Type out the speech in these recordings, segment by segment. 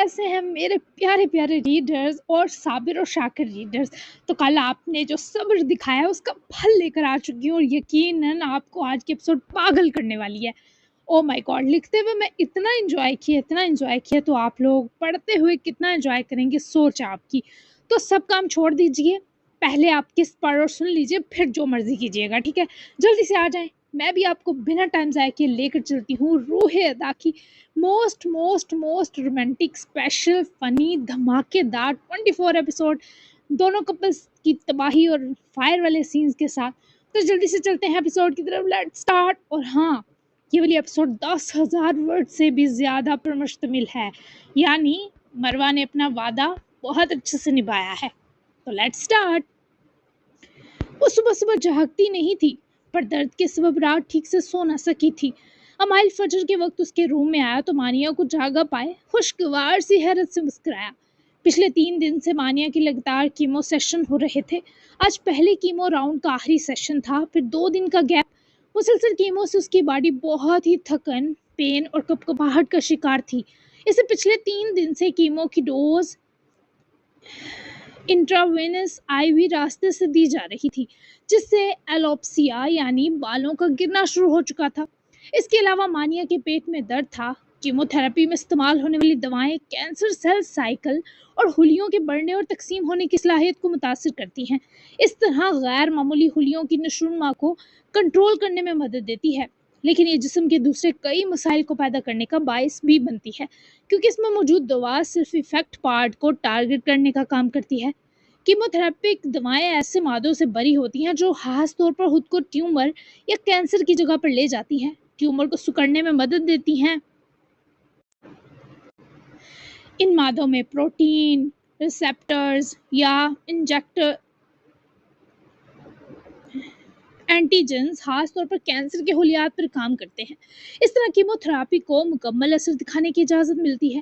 कैसे हैं मेरे प्यारे प्यारे रीडर्स और साबिर और शाकिर रीडर्स। तो कल आपने जो सब्र दिखाया उसका फल लेकर आ चुकी हूँ और यकीनन आपको आज की एपिसोड पागल करने वाली है। ओ माय गॉड, लिखते हुए मैं इतना एंजॉय किया तो आप लोग पढ़ते हुए कितना एंजॉय करेंगे सोच आपकी। तो सब काम छोड़ दीजिए, पहले आप किस पढ़ और सुन लीजिए, फिर जो मर्जी कीजिएगा, ठीक है। जल्दी से आ जाएं, मैं भी आपको बिना टाइम ज़ाया किए लेकर चलती हूँ रूह अदा की most most most romantic special funny धमाकेदार 24 एपिसोड, दोनों कपल्स की तबाही और फायर वाले सीन्स के साथ। तो जल्दी से चलते हैं एपिसोड की तरफ, लेट्स स्टार्ट। और हाँ, ये वाली एपिसोड 10,000 वर्ड से भी ज़्यादा पर मुश्तमिल है, यानी मरवा ने अपना वादा बहुत अच्छे से निभाया है। तो लेट्स स्टार्ट। वो सुबह सुबह जागती नहीं थी, पर दर्द के सबब रात ठीक से सो न सकी थी। अमाइल फजर के वक्त उसके रूम में आया तो मानिया को जागा पाए खुशगवार सी हैरत से मुस्कुराया। पिछले 3 दिन से मानिया की लगातार कीमो सेशन हो रहे थे। आज पहले कीमो राउंड का आखिरी सेशन था, फिर 2 दिन का गैप। मुसलसल कीमो से उसकी बॉडी बहुत ही थकन, पेन और कपकपाहट का शिकार थी। इसे पिछले 3 दिन से कीमो की डोज इंट्रावेनस आईवी रास्ते से दी जा रही थी, जिससे एलोप्सिया यानी बालों का गिरना शुरू हो चुका था। इसके अलावा मानिया के पेट में दर्द था। कीमोथेरेपी में इस्तेमाल होने वाली दवाएं कैंसर सेल साइकिल और हुलियों के बढ़ने और तकसीम होने की सलाहियत को मुतासिर करती हैं। इस तरह गैर मामूली हुलियों की नशोनुमा को कंट्रोल करने में मदद देती है, लेकिन ये जिस्म के दूसरे कई मसाइल को पैदा करने का बायस भी बनती है, क्योंकि इसमें मौजूद दवा सिर्फ इफेक्ट पार्ट को टारगेट करने का काम करती है। कीमोथेरेपिक दवाएं ऐसे मादों से बरी होती हैं जो खास तौर पर खुद को ट्यूमर या कैंसर की जगह पर ले जाती हैं, ट्यूमर को सिकुड़ने में मदद देती हैं। इन मादों में प्रोटीन रिसेप्टर्स या इंजेक्टर एंटीजेंस खास तौर पर कैंसर के हुलियात पर काम करते हैं। इस तरह कीमोथेरेपी को मुकम्मल असर दिखाने की इजाज़त मिलती है।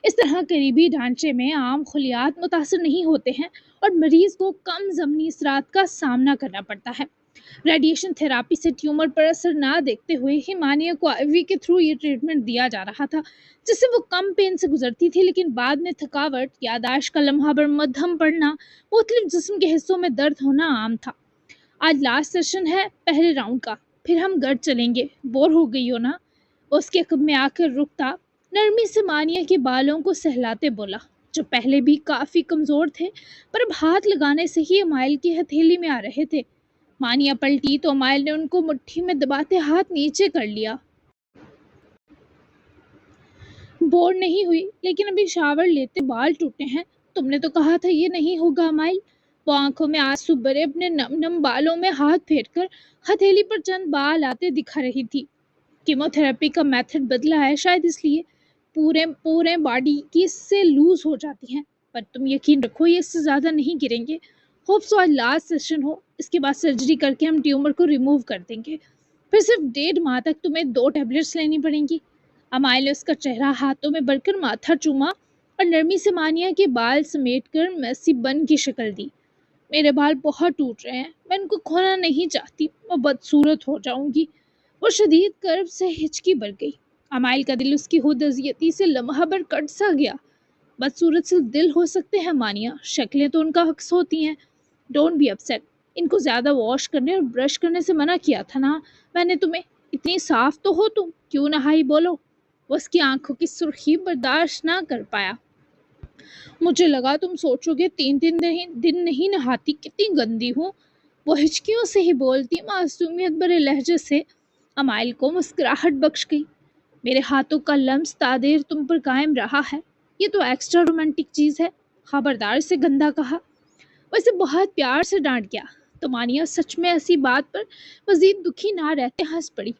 इस तरह करीबी ढांचे में आम खुलियात मुतासर नहीं होते हैं और मरीज को कम ज़मनी असरात का सामना करना पड़ता है। रेडिएशन थेरापी से ट्यूमर पर असर ना देखते हुए ही मानिया को आईवी के थ्रू ये ट्रीटमेंट दिया जा रहा था, जिससे वो कम पेन से गुजरती थी, लेकिन बाद में थकावट, यादाश्त का लम्हा पर मध्यम पड़ना, मुख्तलिफ जिस्म के हिस्सों में दर्द होना आम था। आज लास्ट सेशन है पहले राउंड का, फिर हम घर चलेंगे, बोर हो गई हो ना? उसके कब में आकर रुकता नरमी से मानिया के बालों को सहलाते बोला, जो पहले भी काफ़ी कमज़ोर थे, पर अब हाथ लगाने से ही अमाइल की हथेली में आ रहे थे। मानिया पलटी तो अमाइल ने उनको मुट्ठी में दबाते हाथ नीचे कर लिया। बोर नहीं हुई, लेकिन अभी शावर लेते बाल टूटे हैं। तुमने तो कहा था ये नहीं होगा अमाइल। वो आंखों में आंसू भरे अपने नम नम बालों में हाथ फेरकर हथेली पर चंद बाल आते दिखा रही थी। कीमोथेरेपी का मेथड बदला है, शायद इसलिए पूरे पूरे बॉडी की इससे लूज हो जाती हैं, पर तुम यकीन रखो ये इससे ज़्यादा नहीं गिरेंगे। होप सो आज लास्ट सेशन हो, इसके बाद सर्जरी करके हम ट्यूमर को रिमूव कर देंगे। फिर सिर्फ 1.5 माह तक तुम्हें 2 टैबलेट्स लेनी पड़ेंगी। अमाइल ने उसका चेहरा हाथों में भरकर माथा चूमा और नरमी से मानिया के बाल समेटकर मैसी बन की शक्ल दी। मेरे बाल बहुत टूट रहे हैं, मैं इनको खोना नहीं चाहती, मैं बदसूरत हो जाऊंगी। वो शदीद कर्ब से हिचकी भर गई। अमाइल का दिल उसकी खुद अजियती से लम्हा भर कट सा गया। बदसूरत से दिल हो सकते हैं मानिया, शक्लें तो उनका हक्स होती हैं। डोंट बी अपसेट, इनको ज़्यादा वॉश करने और ब्रश करने से मना किया था ना मैंने तुम्हें। इतनी साफ तो हो तुम, क्यों नहाई बोलो? वो उसकी आंखों की सुर्खी बर्दाश्त ना कर पाया। मुझे लगा तुम सोचोगे 3 दिन नहीं नहाती, कितनी गंदी हूँ। वो हिचकियों से ही बोलती मासूमियत भरे लहजे से अमाइल को मुस्कुराहट बख्श गई। मेरे हाथों का लम्स तादेर तुम पर कायम रहा है, ये तो एक्स्ट्रा रोमांटिक चीज़ है। खबरदार से गंदा कहा। वैसे बहुत प्यार से डांट गया तो मानिया सच में ऐसी बात पर मजीद दुखी ना रहते हंस पड़ी।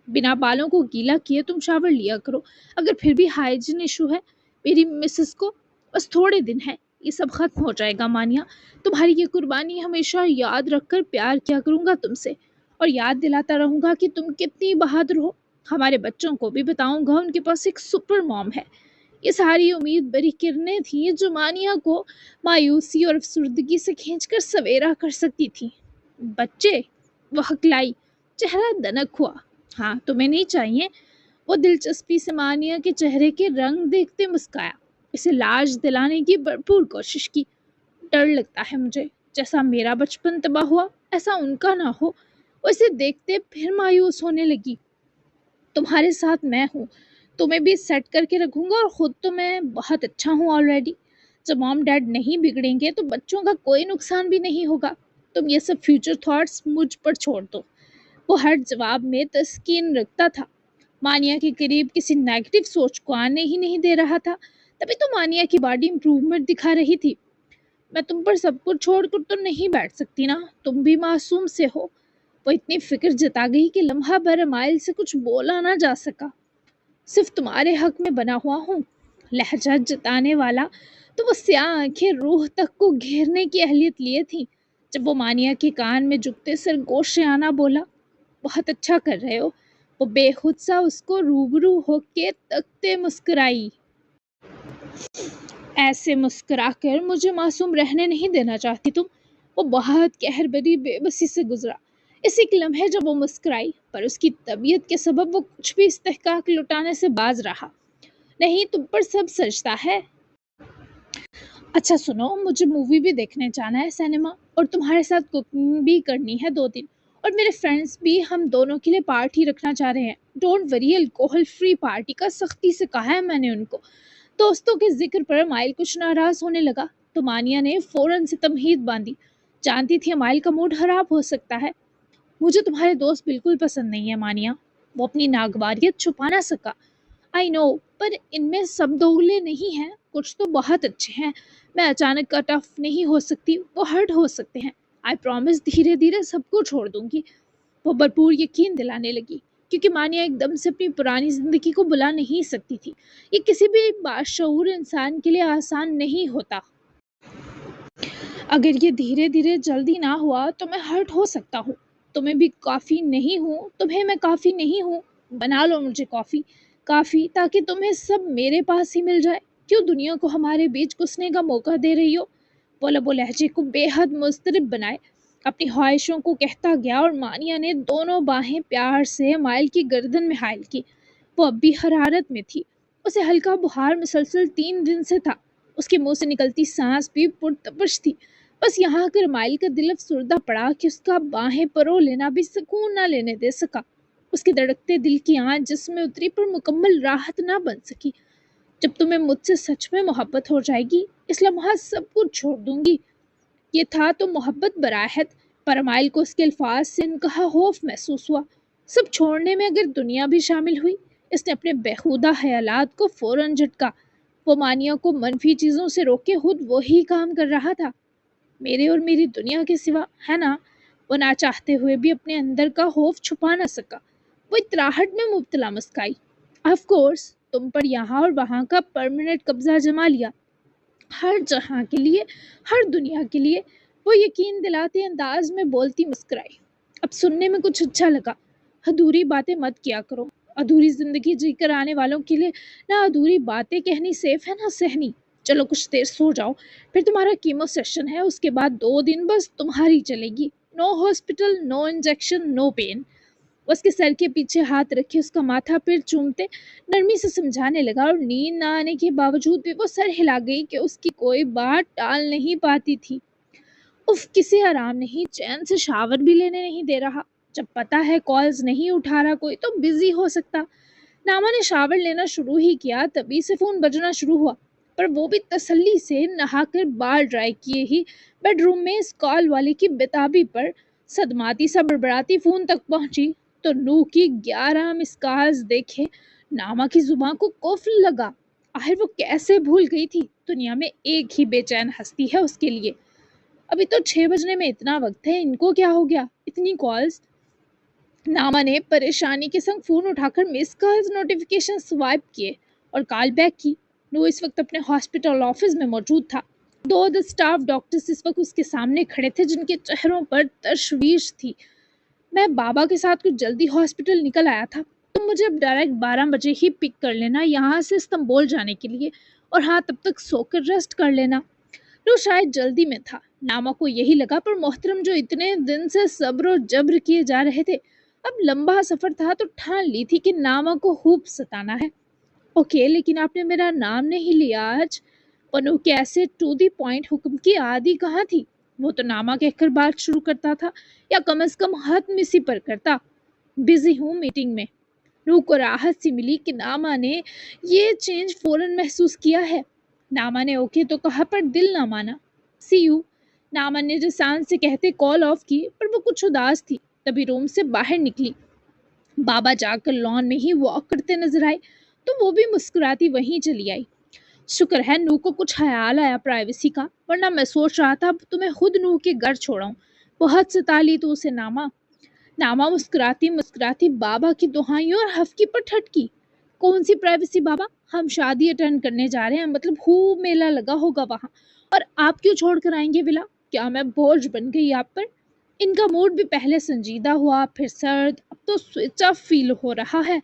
बिना बालों को गीला किए तुम शावर लिया करो, अगर फिर भी हाइजीन इशू है मेरी मिसेस को, बस थोड़े दिन है, ये सब खत्म हो जाएगा मानिया। तुम्हारी ये कुर्बानी हमेशा याद रखकर प्यार किया करूँगा तुमसे, और याद दिलाता रहूँगा कि तुम कितनी बहादुर हो। हमारे बच्चों को भी बताऊँगा उनके पास एक सुपर मॉम है। ये सारी उम्मीद भरी किरणें थी जो मानिया को मायूसी और अफसुर्दगी से खींचकर सवेरा कर सकती थी। बच्चे, वो हकलाई, चेहरा दनक हुआ। हाँ, तुम्हें नहीं चाहिए? वो दिलचस्पी से मानिया के चेहरे के रंग देखते मुस्काया। اسے لاج دلانے کی بھرپور کوشش کی۔ ڈر لگتا ہے مجھے جیسا میرا بچپن تباہ ہوا ایسا ان کا نہ ہو۔ وہ اسے دیکھتے پھر مایوس ہونے لگی۔ تمہارے ساتھ میں ہوں، تمہیں بھی سیٹ کر کے رکھوں گا، اور خود تو میں بہت اچھا ہوں آلریڈی۔ جب مام ڈیڈ نہیں بگڑیں گے تو بچوں کا کوئی نقصان بھی نہیں ہوگا۔ تم یہ سب فیوچر تھاٹس مجھ پر چھوڑ دو۔ وہ ہر جواب میں تسکین رکھتا تھا، مانیہ کے قریب کسی نیگیٹو سوچ کو آنے ہی نہیں دے رہا تھا۔ تبھی تو مانیہ کی باڈی امپروومنٹ دکھا رہی تھی۔ میں تم پر سب کچھ چھوڑ کر تو نہیں بیٹھ سکتی نا، تم بھی معصوم سے ہو۔ وہ اتنی فکر جتا گئی کہ لمحہ بھر امائل سے کچھ بولا نہ جا سکا۔ صرف تمہارے حق میں بنا ہوا ہوں، لہجہ جتانے والا تو وہ سیاہ آنکھیں روح تک کو گھیرنے کی اہلیت لیے تھیں۔ جب وہ مانیہ کے کان میں جھکتے سر گوشیانہ بولا، بہت اچھا کر رہے ہو، وہ بے خود سا اس کو روبرو ہو کے تکتے مسکرائی۔ ایسے مسکرا کر مجھے معصوم رہنے نہیں دینا چاہتی تم۔ وہ بہت قہر بری بے بسی سے گزرا۔ اس ایک لمحے جب وہ مسکرائی، پر اس کی طبیعت کے سبب وہ کچھ بھی استحقاق لٹانے سے باز رہا۔ نہیں، تم پر سب سجتا ہے۔ اچھا سنو، مجھے مووی بھی دیکھنے جانا ہے سینما، اور تمہارے ساتھ کوکنگ بھی کرنی ہے 2 دن، اور میرے فرینڈس بھی ہم دونوں کے لیے پارٹی رکھنا چاہ رہے ہیں۔ Don't worry, alcohol free party کا سختی سے کہا ہے میں نے ان کو۔ دوستوں کے ذکر پر امائل کچھ ناراض ہونے لگا تو مانیہ نے فوراً سے تمہید باندھی۔ جانتی تھی امائل کا موڈ خراب ہو سکتا ہے۔ مجھے تمہارے دوست بالکل پسند نہیں ہے مانیہ۔ وہ اپنی ناگواریت چھپا نہ سکا۔ آئی نو، پر ان میں سب دوگلے نہیں ہیں، کچھ تو بہت اچھے ہیں۔ میں اچانک کٹ آف نہیں ہو سکتی، وہ ہرٹ ہو سکتے ہیں۔ آئی پرومس دھیرے دھیرے سب کو چھوڑ دوں گی۔ وہ بھرپور یقین دلانے لگی، کیونکہ مانیہ ایک دم سے اپنی پرانی زندگی کو بلا نہیں سکتی تھی۔ یہ کسی بھی باشعور انسان کے لیے آسان نہیں ہوتا۔ اگر یہ دھیرے دھیرے جلدی نہ ہوا تو میں ہرٹ ہو سکتا ہوں۔ تمہیں بھی کافی نہیں ہوں، تمہیں میں کافی نہیں ہوں۔ بنا لو مجھے کافی، تاکہ تمہیں سب میرے پاس ہی مل جائے۔ کیوں دنیا کو ہمارے بیچ گھسنے کا موقع دے رہی ہو؟ وہ لب و لہجے کو بے حد مضطرب بنائے اپنی خواہشوں کو کہتا گیا، اور مانیہ نے دونوں باہیں پیار سے مائل کی گردن میں حائل کی۔ وہ اب بھی حرارت میں تھی، اسے ہلکا بخار مسلسل 3 دن سے تھا۔ اس کے منہ سے نکلتی سانس بھی پرتپش تھی۔ بس یہاں کر مائل کا دل افسردہ پڑا کہ اس کا باہیں پرو لینا بھی سکون نہ لینے دے سکا۔ اس کے دھڑکتے دل کی آنچ جسم میں اتری پر مکمل راحت نہ بن سکی۔ جب تمہیں مجھ سے سچ میں محبت ہو جائے گی، اس لمحہ سب کچھ چھوڑ دوں گی۔ یہ تھا تو محبت براحت، پر مائل کو اس کے الفاظ سے انکہا خوف محسوس ہوا۔ سب چھوڑنے میں اگر دنیا بھی شامل ہوئی؟ اس نے اپنے بیہودہ خیالات کو فوراً جھٹکا۔ وہ مانیہ کو منفی چیزوں سے روکے خود وہی کام کر رہا تھا۔ میرے اور میری دنیا کے سوا، ہے نا؟ وہ نہ چاہتے ہوئے بھی اپنے اندر کا خوف چھپا نہ سکا۔ وہ اطراحٹ میں مبتلا مسکائی۔ آف کورس، تم پر یہاں اور وہاں کا پرماننٹ قبضہ جما لیا، ہر جہاں کے لیے، ہر دنیا کے لیے۔ وہ یقین دلاتے انداز میں بولتی مسکرائی۔ اب سننے میں کچھ اچھا لگا۔ ادھوری باتیں مت کیا کرو۔ ادھوری زندگی جی کر آنے والوں کے لیے نہ ادھوری باتیں کہنی سیف ہے نہ سہنی۔ چلو کچھ دیر سو جاؤ، پھر تمہارا کیمو سیشن ہے، اس کے بعد 2 دن بس تمہاری چلے گی۔ نو ہاسپٹل، نو انجیکشن، نو پین۔ اس کے سر کے پیچھے ہاتھ رکھے اس کا ماتھا پھر چومتے نرمی سے سمجھانے لگا، اور نیند نہ آنے کے باوجود بھی وہ سر ہلا گئی کہ اس کی کوئی بات ٹال نہیں پاتی تھی۔ اف، کسی آرام نہیں، چین سے شاور بھی لینے نہیں دے رہا۔ جب پتا ہے کالز نہیں اٹھا رہا کوئی تو بزی ہو سکتا۔ ناما نے شاور لینا شروع ہی کیا تبھی سے فون بجنا شروع ہوا، پر وہ بھی تسلی سے نہا کر بال ڈرائی کیے ہی بیڈ روم میں اس کال والے کی بتابی پر صدماتی سا بڑبڑاتی فون تک پہنچی تو نو کی 11 مس کالز دیکھے ناما کی زباں کو قفل لگا۔ آخر وہ کیسے بھول گئی تھی دنیا میں ایک ہی بے چین ہستی ہے اس کے لیے۔ ابھی تو 6 بجنے میں اتنا وقت ہے، ان کو کیا ہو گیا اتنی کالز؟ ناما نے پریشانی کے سنگ فون اٹھا کر مس کالز نوٹیفیکیشن سوائپ کیے اور کال بیک کی۔ نو اس وقت اپنے ہاسپٹل آفس میں موجود تھا۔ 2 اسٹاف ڈاکٹرز اس وقت اس کے سامنے کھڑے تھے جن کے چہروں پر تشویش تھی۔ میں بابا کے ساتھ کچھ جلدی ہاسپٹل نکل آیا تھا، تم مجھے اب ڈائریکٹ 12 بجے ہی پک کر لینا یہاں سے استنبول جانے کے لیے، اور ہاں تب تک سو کر ریسٹ کر لینا۔ نو شاید جلدی میں تھا، ناما کو یہی لگا، پر محترم جو اتنے دن سے صبر و جبر کیے جا رہے تھے، اب لمبا سفر تھا تو ٹھان لی تھی کہ ناما کو خوب ستانا ہے۔ ओके, लेकिन आपने मेरा नाम नहीं लिया आज। पन्नू के ऐसे टू दी पॉइंट हुक्म की आदि कहाँ थी? वो तो नामा कहकर बात शुरू करता था, या कम से कम हाथ मिसी पर करता। बिजी हूँ मीटिंग में। रूह को राहत सी मिली कि नामा ने ये चेंज फौरन महसूस किया है। नामा ने ओके तो कहा पर दिल ना माना। सी यू। नामा ने रिसान से कहते कॉल ऑफ की, पर वो कुछ उदास थी। तभी रूम से बाहर निकली। बाबा जाकर लॉन में ही वॉक करते नजर आए, तो वो भी मुस्कुराती वहीं चली आई। शुक्र है नू को कुछ ख्याल आया प्राइवेसी का, वरना मैं सोच रहा था अब तुम्हें खुद नू के घर छोड़ाऊं। बहुत सता ली तो उसे नामा। नामा मुस्कुराती मुस्कुराती बाबा की दुहाइयों और हफ्की पर ठटकी। कौन सी प्राइवेसी बाबा? हम शादी अटेंड करने जा रहे हैं, मतलब खूब मेला लगा होगा वहां। और आप क्यों छोड़ कर आएंगे विला? क्या मैं बोझ बन गई आप पर? इनका मूड भी पहले संजीदा हुआ, फिर सर्द, अब तो स्विच ऑफ फील हो रहा है।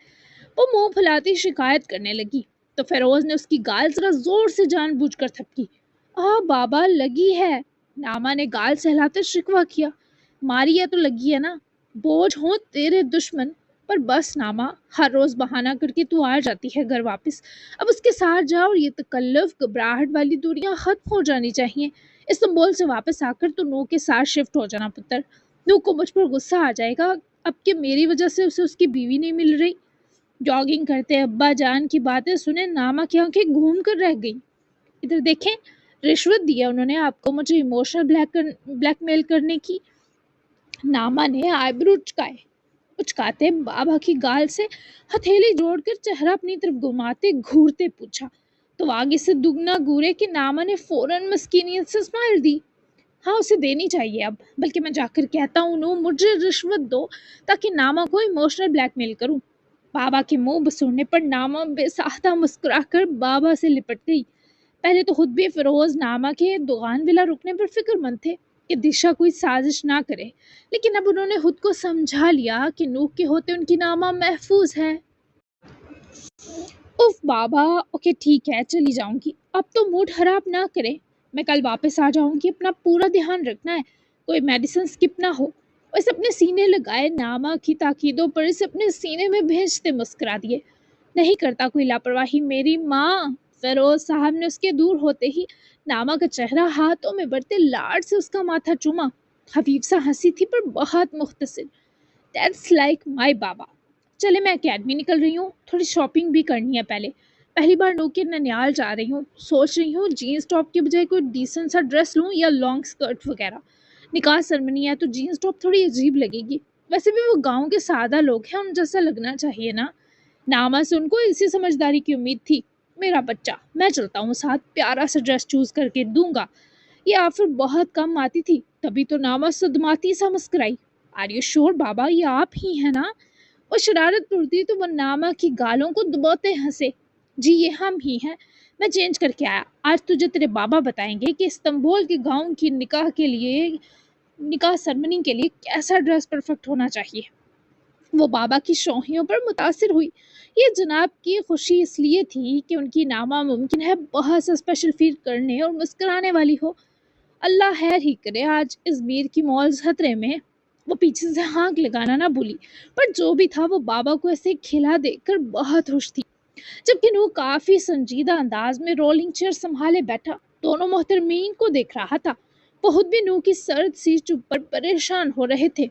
वो मुंह फुलाती शिकायत करने लगी, तो फेरोज ने उसकी गाल जरा जोर से जानबूझकर थपकी। बाबा लगी है। नामा ने गाल सहलाते शिकवा किया। मारी है तो लगी है ना। बोझ हो तेरे दुश्मन। पर बस नामा, हर रोज बहाना करके तू आ जाती है घर वापस। अब उसके साथ जा और ये तकल्लुफ घबराहट वाली दूरियां खत्म हो जानी चाहिए। इस्तांबुल से वापस आकर तू नू के साथ शिफ्ट हो जाना पुत्र। नू को मुझ पर गुस्सा आ जाएगा अब कि मेरी वजह से उसे उसकी बीवी नहीं मिल रही। जॉगिंग करते अब्बा जान की बातें सुने नामा की आंखें घूम कर रह गई। इधर देखें, रिश्वत दी है उन्होंने आपको मुझे इमोशनल ब्लैकमेल करने की। नामा ने आईब्रो उचकाए। उचकाते बाबा की गाल से हथेली जोड़कर चेहरा अपनी तरफ घुमाते घूरते पूछा, तो आगे से दुगना घूरे कि नामा ने फौरन मस्कीनियत से स्माइल दी। हाँ, उसे देनी चाहिए अब। बल्कि मैं जाकर कहता हूँ नो, मुझे रिश्वत दो ताकि नामा को इमोशनल ब्लैकमेल करूं। बाबा के मुंह बसूरने पर नामा बेसाख्ता मुस्कुराकर बाबा से लिपट गई। पहले तो खुद भी फिरोज नामा के दुकान विला रुकने पर फिक्रमंद थे कि दिशा कोई साजिश ना करे, लेकिन अब उन्होंने खुद को समझा लिया कि नूक के होते उनकी नामा महफूज है। उफ बाबा, ओके ठीक है चली जाऊंगी, अब तो मूड खराब ना करें। मैं कल वापस आ जाऊंगी, अपना पूरा ध्यान रखना है, कोई मेडिसिन स्किप ना हो। वैसे अपने सीने लगाए नामा की ताकीदों पर इसे अपने सीने में भेजते मुस्कुरा दिए। नहीं करता कोई लापरवाही मेरी माँ। फिरोज साहब ने उसके दूर होते ही नामा का चेहरा हाथों में बढ़ते लाड से उसका माथा चूमा। हफीफ सा हंसी थी पर बहुत मुख्तसर। दैट्स लाइक माई बाबा। चले मैं अकेडमी निकल रही हूँ, थोड़ी शॉपिंग भी करनी है पहले। पहली बार नोके ननियाल जा रही हूँ, सोच रही हूँ जीन्स टॉप के बजाय कोई डिसेंट सा ड्रेस लूँ या लॉन्ग स्कर्ट वगैरह। निकाह सेरेमनी है तो जीन्स टॉप थोड़ी अजीब लगेगी। वैसे भी वो गांव के सादा लोग हैं, उन जैसा लगना चाहिए ना। नामा से उनको इसी समझदारी की उम्मीद थी। मेरा बच्चा, मैं चलता हूँ साथ, प्यारा सा ड्रेस चूज करके दूंगा। ये ऑफर बहुत कम आती थी, तभी तो नामा सदमाती सा मुस्कुराई। आर यू श्योर बाबा, ये आप ही है ना? वो शरारत पुरती तो वो नामा की गालों को दबाते हंसे। जी ये हम ही हैं। मैं चेंज करके आया, आज तुझे तेरे बाबा बताएंगे कि इस्तांबुल के गांव की निकाह सेरेमनी के लिए कैसा ड्रेस परफेक्ट होना चाहिए। वो बाबा की शौहियों पर मुतासिर हुई। ये जनाब की खुशी इसलिए थी कि उनकी नामा मुमकिन है बहुत सा स्पेशल फील करने और मुस्कुराने वाली हो। अल्लाह खैर ही करे, आज इज़मीर की मॉल्स खतरे में। वो पीछे से हाँक लगाना ना भूली, पर जो भी था वो बाबा को ऐसे खिला देखकर बहुत खुश थी। जबकि नू काफी संजीदा अंदाज में रोलिंग चेयर संभाले बैठा दोनों मोहतरमीन को देख रहा था। वो खुद भी नू की सर्द सी चुप पर परेशान हो रहे थे।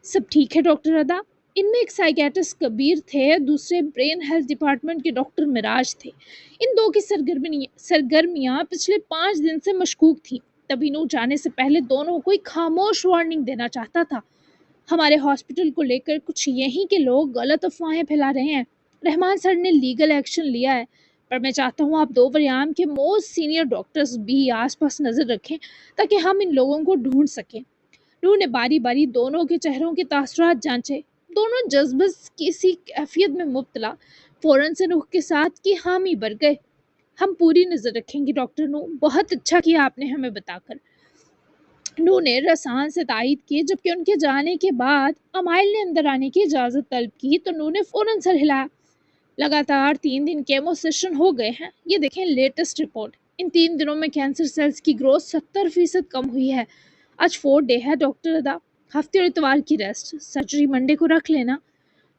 सब ठीक है डॉक्टर अदा? इनमें एक साइकेट्रिस्ट कबीर थे, दूसरे ब्रेन हेल्थ डिपार्टमेंट के डॉक्टर मिराज थे। इन दो की सरगर्मियां पिछले 5 दिन से मशकूक थी। तभी नू जाने से पहले दोनों को एक खामोश वार्निंग देना चाहता था। हमारे हॉस्पिटल को लेकर कुछ यहीं के लोग गलत अफवाहें फैला रहे हैं। रहमान सर ने लीगल एक्शन लिया है, पर मैं चाहता हूँ आप दो वरियाम के मोस्ट सीनियर डॉक्टर्स भी आसपास नज़र रखें ताकि हम इन लोगों को ढूंढ सकें। नू ने बारी बारी दोनों के चेहरों के तासुरात जांचे। दोनों जज्बस किसी कैफियत में मुब्तला फौरन से नूह के साथ की हामी भर गए। हम पूरी नज़र रखेंगे डॉक्टर नू, बहुत अच्छा किया आपने हमें बताकर। नू ने रसान से तायद की। जबकि उनके जाने के बाद अमाइल ने अंदर आने की इजाज़त तलब की तो नू ने फौरन सर हिलाया। लगातार 3 दिन केमो सेशन हो गए हैं। ये देखें लेटेस्ट रिपोर्ट। इन 3 दिनों में कैंसर सेल्स की ग्रोथ 70% कम हुई है। आज 4th डे है डॉक्टर अदा, हफ्ते और इतवार की रेस्ट, सर्जरी मंडे को रख लेना।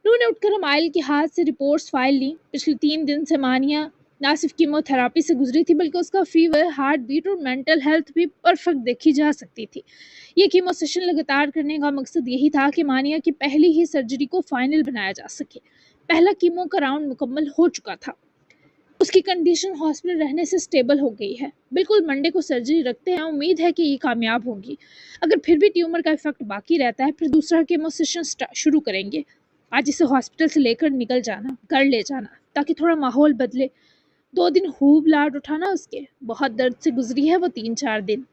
नूह ने उठकर अमाइल के हाथ से रिपोर्ट्स फाइल ली। पिछले 3 दिन से मानिया ना सिर्फ कीमोथेरापी से गुजरी थी बल्कि उसका फीवर, हार्ट बीट और मेंटल हेल्थ भी परफेक्ट देखी जा सकती थी। ये कीमो सेशन लगातार करने का मकसद यही था कि मानिया की पहली ही सर्जरी को फाइनल बनाया जा सके। पहला कीमो का राउंड मुकम्मल हो चुका था। उसकी कंडीशन हॉस्पिटल रहने से स्टेबल हो गई है। बिल्कुल मंडे को सर्जरी रखते हैं, उम्मीद है कि ये कामयाब होगी। अगर फिर भी ट्यूमर का इफेक्ट बाकी रहता है फिर दूसरा कीमो सेशन शुरू करेंगे। आज इसे हॉस्पिटल से लेकर निकल जाना, घर ले जाना, ताकि थोड़ा माहौल बदले। 2 दिन खूब लाड उठाना उसके, बहुत दर्द से गुजरी है वो 3-4 दिन।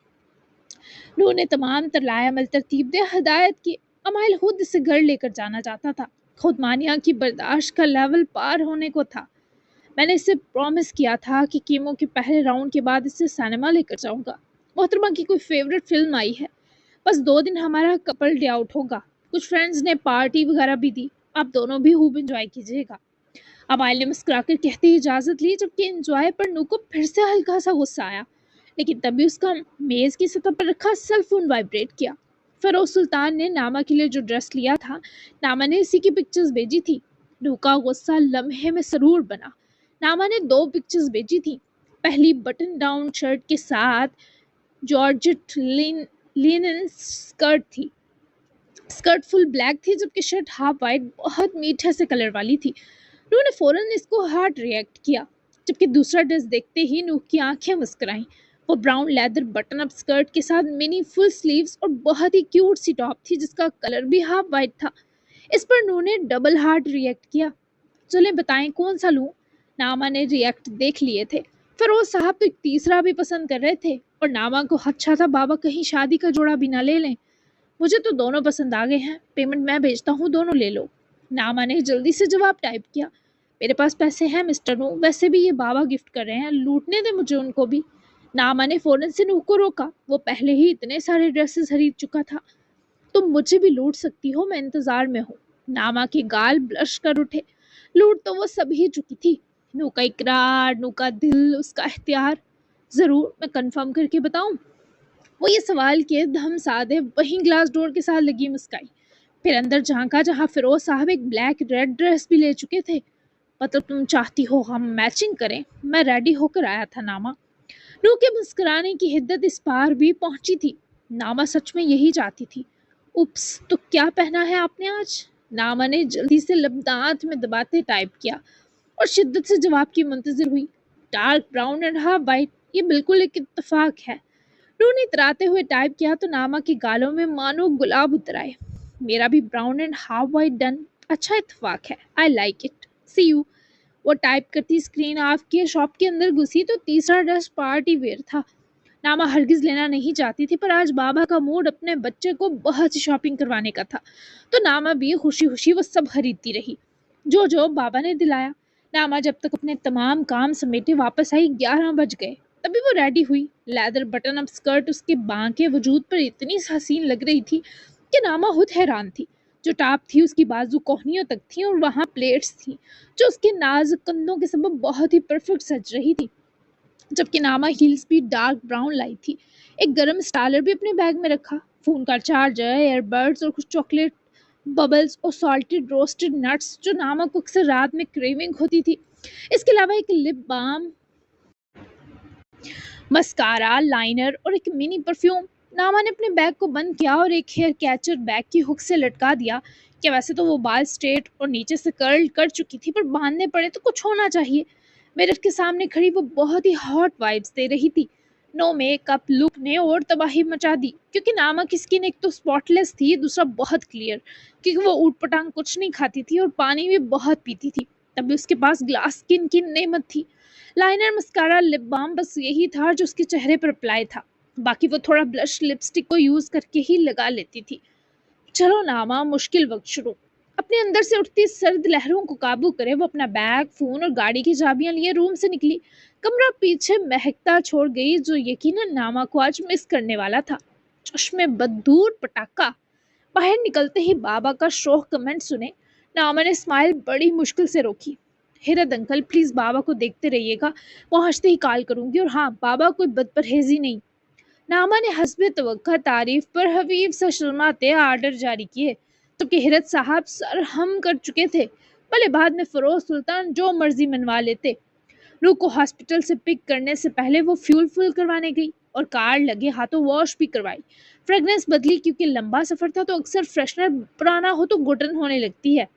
नूह ने तमाम तरलायामल तरतीब दे हिदायत की। अमाइल खुद इसे घर लेकर जाना चाहता था। खुद मानिया की बर्दाश्त का लेवल पार होने को था। मैंने इसे प्रॉमिस किया था कि कीमो के पहले राउंड के बाद इसे सिनेमा लेकर जाऊंगा। मोहतरमा की कोई फेवरेट फिल्म आई है, बस 2 दिन हमारा कपल डे आउट होगा। कुछ फ्रेंड्स ने पार्टी वगैरह भी दी, आप दोनों भी खूब इंजॉय कीजिएगा। अमाइल ने मुस्कुराकर कहते ही इजाज़त ली, जबकि इंजॉय पर नू को फिर से हल्का सा गुस्सा आया। लेकिन तभी उसका मेज़ की सतह पर रखा सेल फोन वाइब्रेट किया। फिरोज सुल्तान ने नामा के लिए जो ड्रेस लिया था, नामा ने इसी की पिक्चर्स भेजी थी। नू का गुस्सा लम्हे में सरूर बना। नामा ने 2 पिक्चर्स भेजी थी। पहली बटन डाउन शर्ट के साथ जॉर्जेट लिनन स्कर्ट थी। स्कर्ट फुल ब्लैक थी जबकि शर्ट हाफ वाइट बहुत मीठे से कलर वाली थी। नूह ने फौरन इसको हार्ड रिएक्ट किया, जबकि दूसरा ड्रेस देखते ही नूह की आंखें मुस्कुराईं। वो brown leather button up skirt के साथ मिनी फुल स्लीव्स और बहुत ही क्यूट सी टॉप थी जिसका कलर भी हाफ वाइट था। इस पर नूह ने डबल हार्ड रिएक्ट किया। चले बताएं कौन सा लूं? नामा ने रिएक्ट देख लिए थे। फिरोज साहब तो एक तीसरा भी पसंद कर रहे थे और नामा को अच्छा था बाबा कहीं शादी का जोड़ा भी ना ले लें। मुझे तो दोनों पसंद आ गए हैं, पेमेंट मैं भेजता हूँ, दोनों ले लो। नामा ने जल्दी से जवाब टाइप किया। मेरे पास पैसे हैं मिस्टर नू, वैसे भी ये बाबा गिफ्ट कर रहे हैं, लूटने दे मुझे उनको भी। नामा ने फौरन से नू को रोका। वो पहले ही इतने सारे ड्रेसेस खरीद चुका था। तुम मुझे भी लूट सकती हो, मैं इंतजार में हूँ। नामा के गाल ब्लश कर उठे। लूट तो वो सब ही चुकी थी। नू का इकरार, नू का दिल, उसका इख्तियार। जरूर, मैं कंफर्म करके बताऊं? वो ये सवाल किए दम साधे वहीं ग्लास डोर के साथ लगी मुस्काई। फिर अंदर झांका जहां फिरोज साहब एक ब्लैक रेड ड्रेस भी ले चुके थे। मतलब तुम चाहती हो हम मैचिंग करें? मैं रेडी होकर आया था नामा। नू के मुस्कुराने की हिद्दत इस पार भी पहुंची थी। नामा सच में यही चाहती थी। उप्स, तो क्या पहना है आपने आज? नामा ने जल्दी से लब दांत में दबाते टाइप किया और शिद्दत से जवाब की मुंतजिर हुई। Dark brown and half white, ये बिल्कुल एक इत्तेफाक है। नू ने इतराते हुए टाइप किया तो नामा के गालों में मानो गुलाब उतर आए। मेरा भी brown and half white done, अच्छा इत्तेफाक है, I like it, see you. वो टाइप करती स्क्रीन ऑफ किए शॉप के अंदर घुसी तो तीसरा ड्रेस पार्टी वेयर था। नामा हरगिज लेना नहीं चाहती थी, पर आज बाबा का मूड अपने बच्चे को बहुत सी शॉपिंग करवाने का था, तो नामा भी खुशी खुशी वो सब खरीदती रही जो जो बाबा ने दिलाया। नामा जब तक अपने तमाम काम समेटे वापस आई 11 बज गए। तभी वो रेडी हुई। लेदर बटन अप स्कर्ट उसके बांके वजूद पर इतनी हसीन लग रही थी कि नामा खुद हैरान थी। जो टॉप थी उसकी बाजू कोहनियों तक थी और वहाँ प्लेट्स थी जो उसके नाजुक कंधों के सबब बहुत ही परफेक्ट सज रही थी। जबकि नामा हील्स भी डार्क ब्राउन लाई थी। एक गर्म स्टाइलर भी अपने बैग में रखा। फ़ोन का चार्जर, एयरबड्स और कुछ चॉकलेट बबल्स और सॉल्टेड रोस्टेड नट्स जो नामा को अक्सर रात में क्रेविंग होती थी। इसके अलावा एक लिप बाम, मस्कारा, लाइनर और एक मिनी परफ्यूम। नामा ने अपने बैग को बंद किया और एक हेयर कैचर बैग की हुक से लटका दिया कि वैसे तो वो बाल स्ट्रेट और नीचे से कर्ल कर चुकी थी, पर बांधने पड़े तो कुछ होना चाहिए। मिरर के सामने खड़ी वो बहुत ही हॉट वाइब्स दे रही थी। नो मेकअप लुक ने और तबाही मचा दी, क्योंकि नामा की स्किन एक तो स्पॉटलेस थी, दूसरा बहुत क्लियर, क्योंकि वो ऊट पटांग कुछ नहीं खाती थी और पानी भी बहुत पीती थी। तभी उसके पास ग्लास स्किन की नेमत थी। लाइनर, मस्कारा, लिप बाम, बस यही था जो उसके चेहरे पर अप्लाई था। बाकी वो थोड़ा ब्लश लिपस्टिक को यूज करके ही लगा लेती थी। चलो नामा, मुश्किल वक्त शुरू। अपने अंदर से उठती सर्द लहरों को काबू करे वो अपना बैग, फोन और गाड़ी की चाबियां लिए रूम से निकली। कमरा पीछे महकता छोड़ गई, जो यकीनन नामा को आज मिस करने वाला था। चश्मे बदूर पटाखा। बाहर निकलते ही बाबा का शोक कमेंट सुने। नामा ने स्माइल बड़ी मुश्किल से रोकी। हिरत अंकल, प्लीज बाबा को देखते रहिएगा, पहुंचते ही कॉल करूंगी, और हाँ, बाबा कोई बदपरहेजी नहीं। नामा ने हस्बे तवक्का तारीफ पर हबीब सा शर्माते आर्डर जारी किए। जबकि हिरत साहब सर हम कर चुके थे। भले बाद में फिरोज सुल्तान जो मर्जी मनवा लेते। रूह को हॉस्पिटल से पिक करने से पहले वो फ्यूल फुल करवाने गई और कार लगे हाथों वॉश भी करवाई। फ्रेगनेंस बदली क्योंकि लंबा सफर था तो अक्सर फ्रेशनर पुराना हो तो घुटन होने लगती है।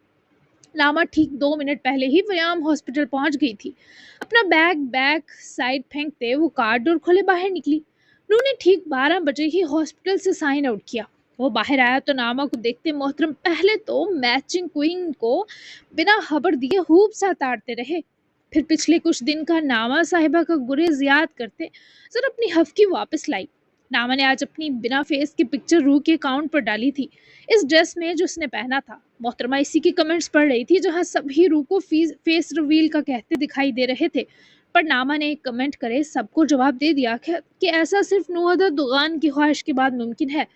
लामा ठीक 2 मिनट पहले ही व्यायाम हॉस्पिटल पहुंच गई थी। अपना बैग बैक साइड फेंकते वो कार डोर खोले बाहर निकली। नू ने ठीक 12 बजे ही हॉस्पिटल से साइन आउट किया। वो बाहर आया तो नामा को देखते मोहतरम पहले तो मैचिंग क्वीन को बिना खबर दिए खूब सा ताड़ते रहे। फिर पिछले कुछ दिन का नामा साहिबा का गुरेज याद करते जरा अपनी हफ्की वापस लाई। नामा ने आज अपनी बिना फेस की पिक्चर रूह के अकाउंट पर डाली थी, इस ड्रेस में जो उसने पहना था। मोहतरमा इसी की कमेंट्स पढ़ रही थी जहां सभी रूह को फेस रिवील का कहते दिखाई दे रहे थे। पर नामा ने एक कमेंट करे सबको जवाब दे दिया कि ऐसा सिर्फ नूहदा दुगान की ख्वाहिश के बाद मुमकिन है।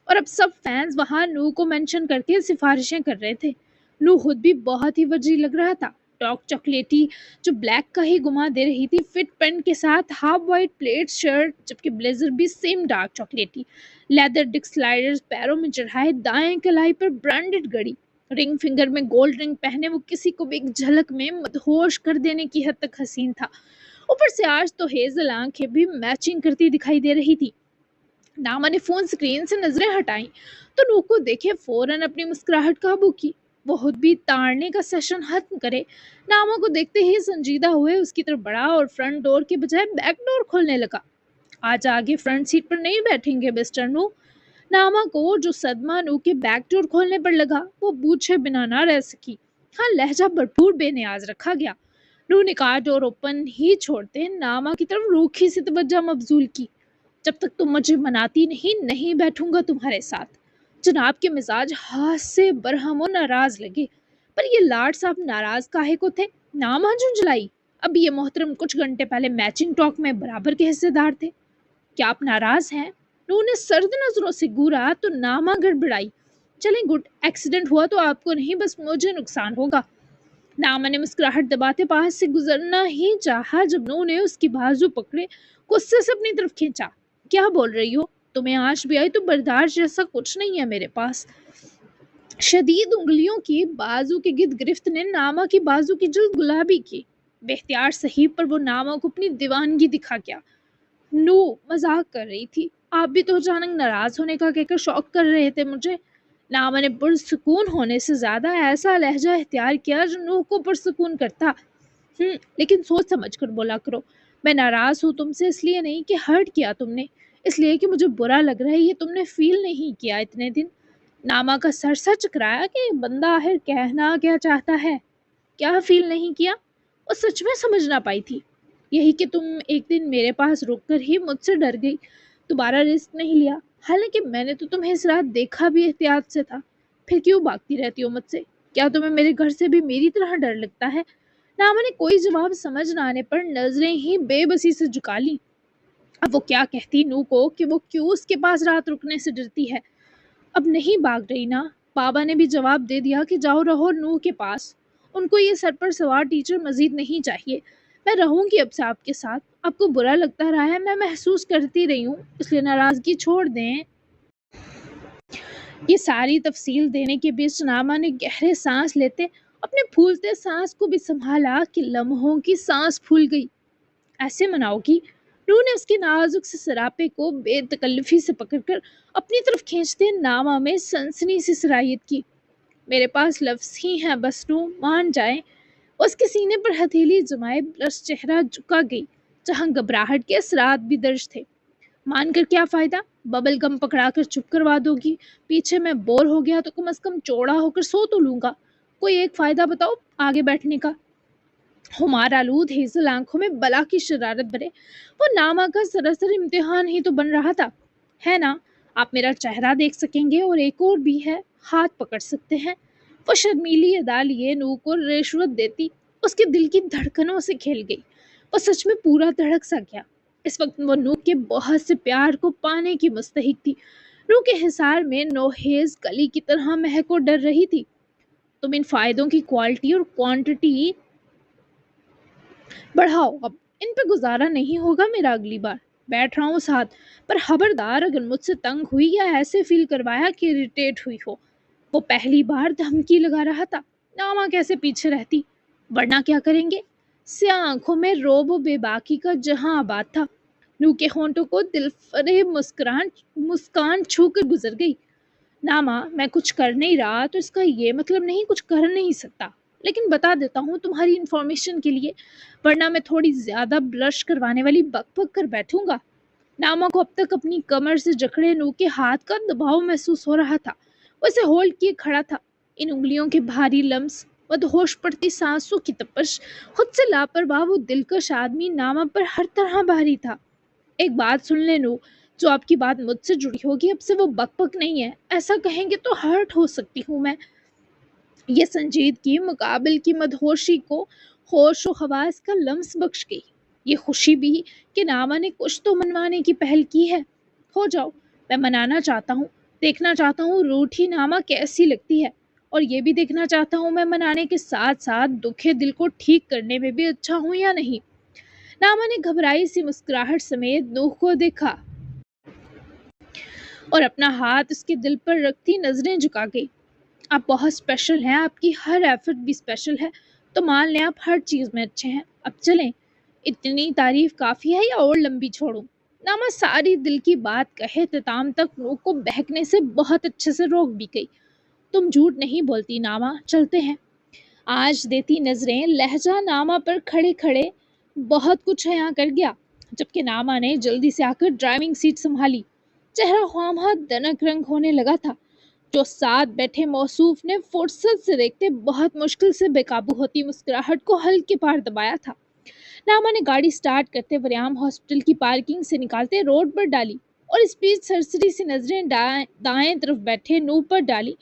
और अब सब फैंस वहां नू को मेंशन करके सिफारिशें कर रहे थे। नू खुद भी बहुत ही वजी लग रहा था। टॉक चॉकलेटी जो ब्लैक का ही गुमा दे रही थी, फिट पेंट के साथ हाफ वाइट प्लेट शर्ट, जबकि ब्लेजर भी सेम डार्क चॉकलेटी, लेदर डिस्क स्लाइडर्स पैरों में चढ़ाए, दाएं कलाई पर ब्रांडेड घड़ी, रिंग फिंगर में गोल्ड रिंग पहने वो किसी को भी एक झलक में मदहोश कर देने की हद तक हसीन था। ऊपर से आज तो हेजल आंखें भी मैचिंग करती दिखाई दे रही थी। नामा ने फोन स्क्रीन से नजरें हटाई तो नू को देखे फौरन अपनी मुस्कुराहट काबू की। वो खुद भी ताड़ने का सेशन खत्म करे। नामा को देखते ही संजीदा हुए उसकी तरफ बढ़ा और फ्रंट डोर के बजाय बैक डोर खोलने लगा। आज आगे फ्रंट सीट पर नहीं बैठेंगे मिस्टर नू। नामा को जो सदमा नू के बैक डोर खोलने पर लगा वो पूछे बिना ना रह सकी। हाँ, लहजा भरपूर बेनियाज रखा गया। नू ने कार डोर ओपन ही छोड़ते नामा की तरफ रूखी से तवज्जो मबजूल की। जब तक तुम मुझे मनाती नहीं, नहीं बैठूंगा तुम्हारे साथ। जनाब के मिजाज हाथ से बरहम और नाराज लगे। पर ये लाड साहब नाराज काहे को थे? नामा झुंझलाई। अब ये मोहतरम कुछ घंटे पहले मैचिंग टॉक में बराबर के हिस्सेदार थे। क्या आप नाराज हैं? नू ने सर्द नजरों से घूरा तो नामा गड़बड़ाई। चलें गुड, एक्सीडेंट हुआ तो आपको नहीं बस मुझे नुकसान होगा। नामा ने मुस्कुराहट दबाते पास से गुजरना ही चाहा जब नू ने उसकी बाजू पकड़े गुस्से से अपनी तरफ खींचा। क्या बोल रही हो? तुम्हें आंच भी आई तो बर्दाश्त जैसा कुछ नहीं है मेरे पास। शदीद उंगलियों की बाजू की गिद गिरफ्त ने नामा की बाजू की जल्द गुलाबी की। बेख्तियार सही पर वो नामा को अपनी दीवानगी दिखा गया। नू मजाक कर रही थी, आप भी तो अचानक नाराज होने का कहकर शौक कर रहे थे मुझे। नामा ने पुरसकून होने से ज्यादा ऐसा लहजा इख्तियार किया जो नूह को पुरसकून करता। लेकिन सोच समझ कर बोला करो। मैं नाराज हूँ तुमसे इसलिए नहीं कि हर्ट किया तुमने, इसलिए कि मुझे बुरा लग रहा है ये तुमने फील नहीं किया इतने दिन। नामा का सर सर चकराया कि बंदा आखिर कहना क्या चाहता है। क्या फील नहीं किया? वो सच में समझ ना पाई थी। यही कि तुम एक दिन मेरे पास रुककर ही मुझसे डर गई, दोबारा रिस्क नहीं लिया। हालांकि मैंने तो तुम्हें इस रात देखा भी एहतियात से था। फिर क्यों भागती रहती हो मुझसे? क्या तुम्हें मेरे घर से भी मेरी तरह डर लगता है? नामा ने कोई जवाब समझ ना आने पर नजरें ही बेबसी से झुका ली। अब वो क्या कहती नू को कि वो क्यों उसके पास रात रुकने से डरती है। अब नहीं भाग रही ना? बाबा ने भी जवाब दे दिया कि जाओ रहो नू के पास। उनको ये सर पर सवार टीचर मजीद नहीं चाहिए। मैं रहूंगी अब से आपके साथ। आपको बुरा लगता रहा है, मैं महसूस करती रही हूँ, इसलिए नाराजगी छोड़ दें। ये सारी तफसील देने के बीच नामा ने गहरे सांस लेते अपने फूलते सांस को भी संभाला कि लम्हों की सांस फूल गई। ऐसे मनाओगी? रू ने उसके नाजुक से सरापे को बेतकल्लुफी से पकड़कर अपनी तरफ खींचते नामा में सनसनी सी सराहियत की। मेरे पास लफ्ज ही हैं बस नू, मान जाए। उसके सीने पर हथेली जमाए ब्लश चेहरा झुका गई जहां घबराहट के असरात भी दर्ज थे। मानकर क्या फायदा? बबल गम पकड़ा कर चुप करवा दोगी। पीछे मैं बोर हो गया तो कम से कम चौड़ा होकर सो तो लूंगा। कोई एक फायदा बताओ आगे बैठने का। हुमार आलूद हेजल आंखों में बला की शरारत भरे वो नामा का सरासर इम्तिहान ही तो बन रहा था। है ना? आप मेरा चेहरा देख सकेंगे और एक और भी है, हाथ पकड़ सकते हैं। वो शर्मीली अदा लिए नू को रिश्वत देती उसके दिल की धड़कनों से खेल गई। वो सच में पूरा धड़क सा गया। इस वक्त वो नू के बहुत से प्यार को पाने की मुस्तहिक थी। नू के हिसार में नोहेज कली की तरह महक और डर रही थी। तुम इन फायदों की क्वालिटी और क्वांटिटी बढ़ाओ अब। इन पे गुजारा नहीं होगा मेरा अगली बार। बैठ रहा हूँ साथ, पर खबरदार अगर मुझसे तंग हुई या ऐसे फील करवाया कि इरिटेट हुई हो। وہ پہلی بار دھمکی لگا رہا تھا، ناما کیسے پیچھے رہتی، ورنہ کیا کریں گے؟ سیاہ آنکھوں میں روب و بے باکی کا جہاں آباد تھا۔ نو کے ہونٹوں کو دل فریب مسکان چھو کر گزر گئی۔ ناما، میں کچھ کر نہیں رہا تو اس کا یہ مطلب نہیں کچھ کر نہیں سکتا، لیکن بتا دیتا ہوں تمہاری انفارمیشن کے لیے، ورنہ میں تھوڑی زیادہ بلش کروانے والی بک بک کر بیٹھوں گا۔ ناما کو اب تک اپنی کمر سے جکڑے نو کے ہاتھ کا دباؤ محسوس ہو رہا تھا۔ وہ اسے ہولڈ کیے کھڑا تھا، ان انگلیوں کے بھاری لمس، مدہوش پڑتی سانسوں کی تپش، خود سے لاپرواہ وہ دلکش آدمی ناما پر ہر طرح بھاری تھا۔ ایک بات سن لے نو، جو آپ کی بات مجھ سے جڑی ہوگی اب سے وہ بک بک نہیں ہے، ایسا کہیں گے تو ہرٹ ہو سکتی ہوں میں۔ یہ سنجیدگی مقابل کی مدہوشی کو ہوش و حواس کا لمس بخش گئی۔ یہ خوشی بھی کہ ناما نے کچھ تو منوانے کی پہل کی ہے۔ ہو جاؤ، میں منانا چاہتا ہوں، دیکھنا چاہتا ہوں روٹھی ناما کیسی لگتی ہے، اور یہ بھی دیکھنا چاہتا ہوں میں منانے کے ساتھ ساتھ دکھے دل کو ٹھیک کرنے میں بھی اچھا ہوں یا نہیں۔ ناما نے گھبرائی سی مسکراہٹ سمیت نوح کو دیکھا اور اپنا ہاتھ اس کے دل پر رکھتی نظریں جھکا گئی۔ آپ بہت اسپیشل ہیں، آپ کی ہر ایفرٹ بھی اسپیشل ہے، تو مان لیں آپ ہر چیز میں اچھے ہیں۔ اب چلیں، اتنی تعریف کافی ہے یا اور لمبی چھوڑوں؟ ناما ساری دل کی بات کہے اختتام تک نو کو بہکنے سے بہت اچھے سے روک بھی گئی۔ تم جھوٹ نہیں بولتی ناما، چلتے ہیں۔ آج دیتی نظریں لہجہ ناما پر کھڑے کھڑے بہت کچھ یہاں کر گیا، جبکہ ناما نے جلدی سے آ کر ڈرائیونگ سیٹ سنبھالی۔ چہرہ خواہ دنک رنگ ہونے لگا تھا، جو ساتھ بیٹھے موصوف نے فرصت سے دیکھتے بہت مشکل سے بے قابو ہوتی مسکراہٹ کو ہلکے پار دبایا تھا۔ ناما نے گاڑی سٹارٹ کرتے وریام ہاسپٹل کی پارکنگ سے نکالتے روڈ پر ڈالی اور اسپیڈ سرسری سی نظریں دائیں طرف بیٹھے نو پر ڈالی،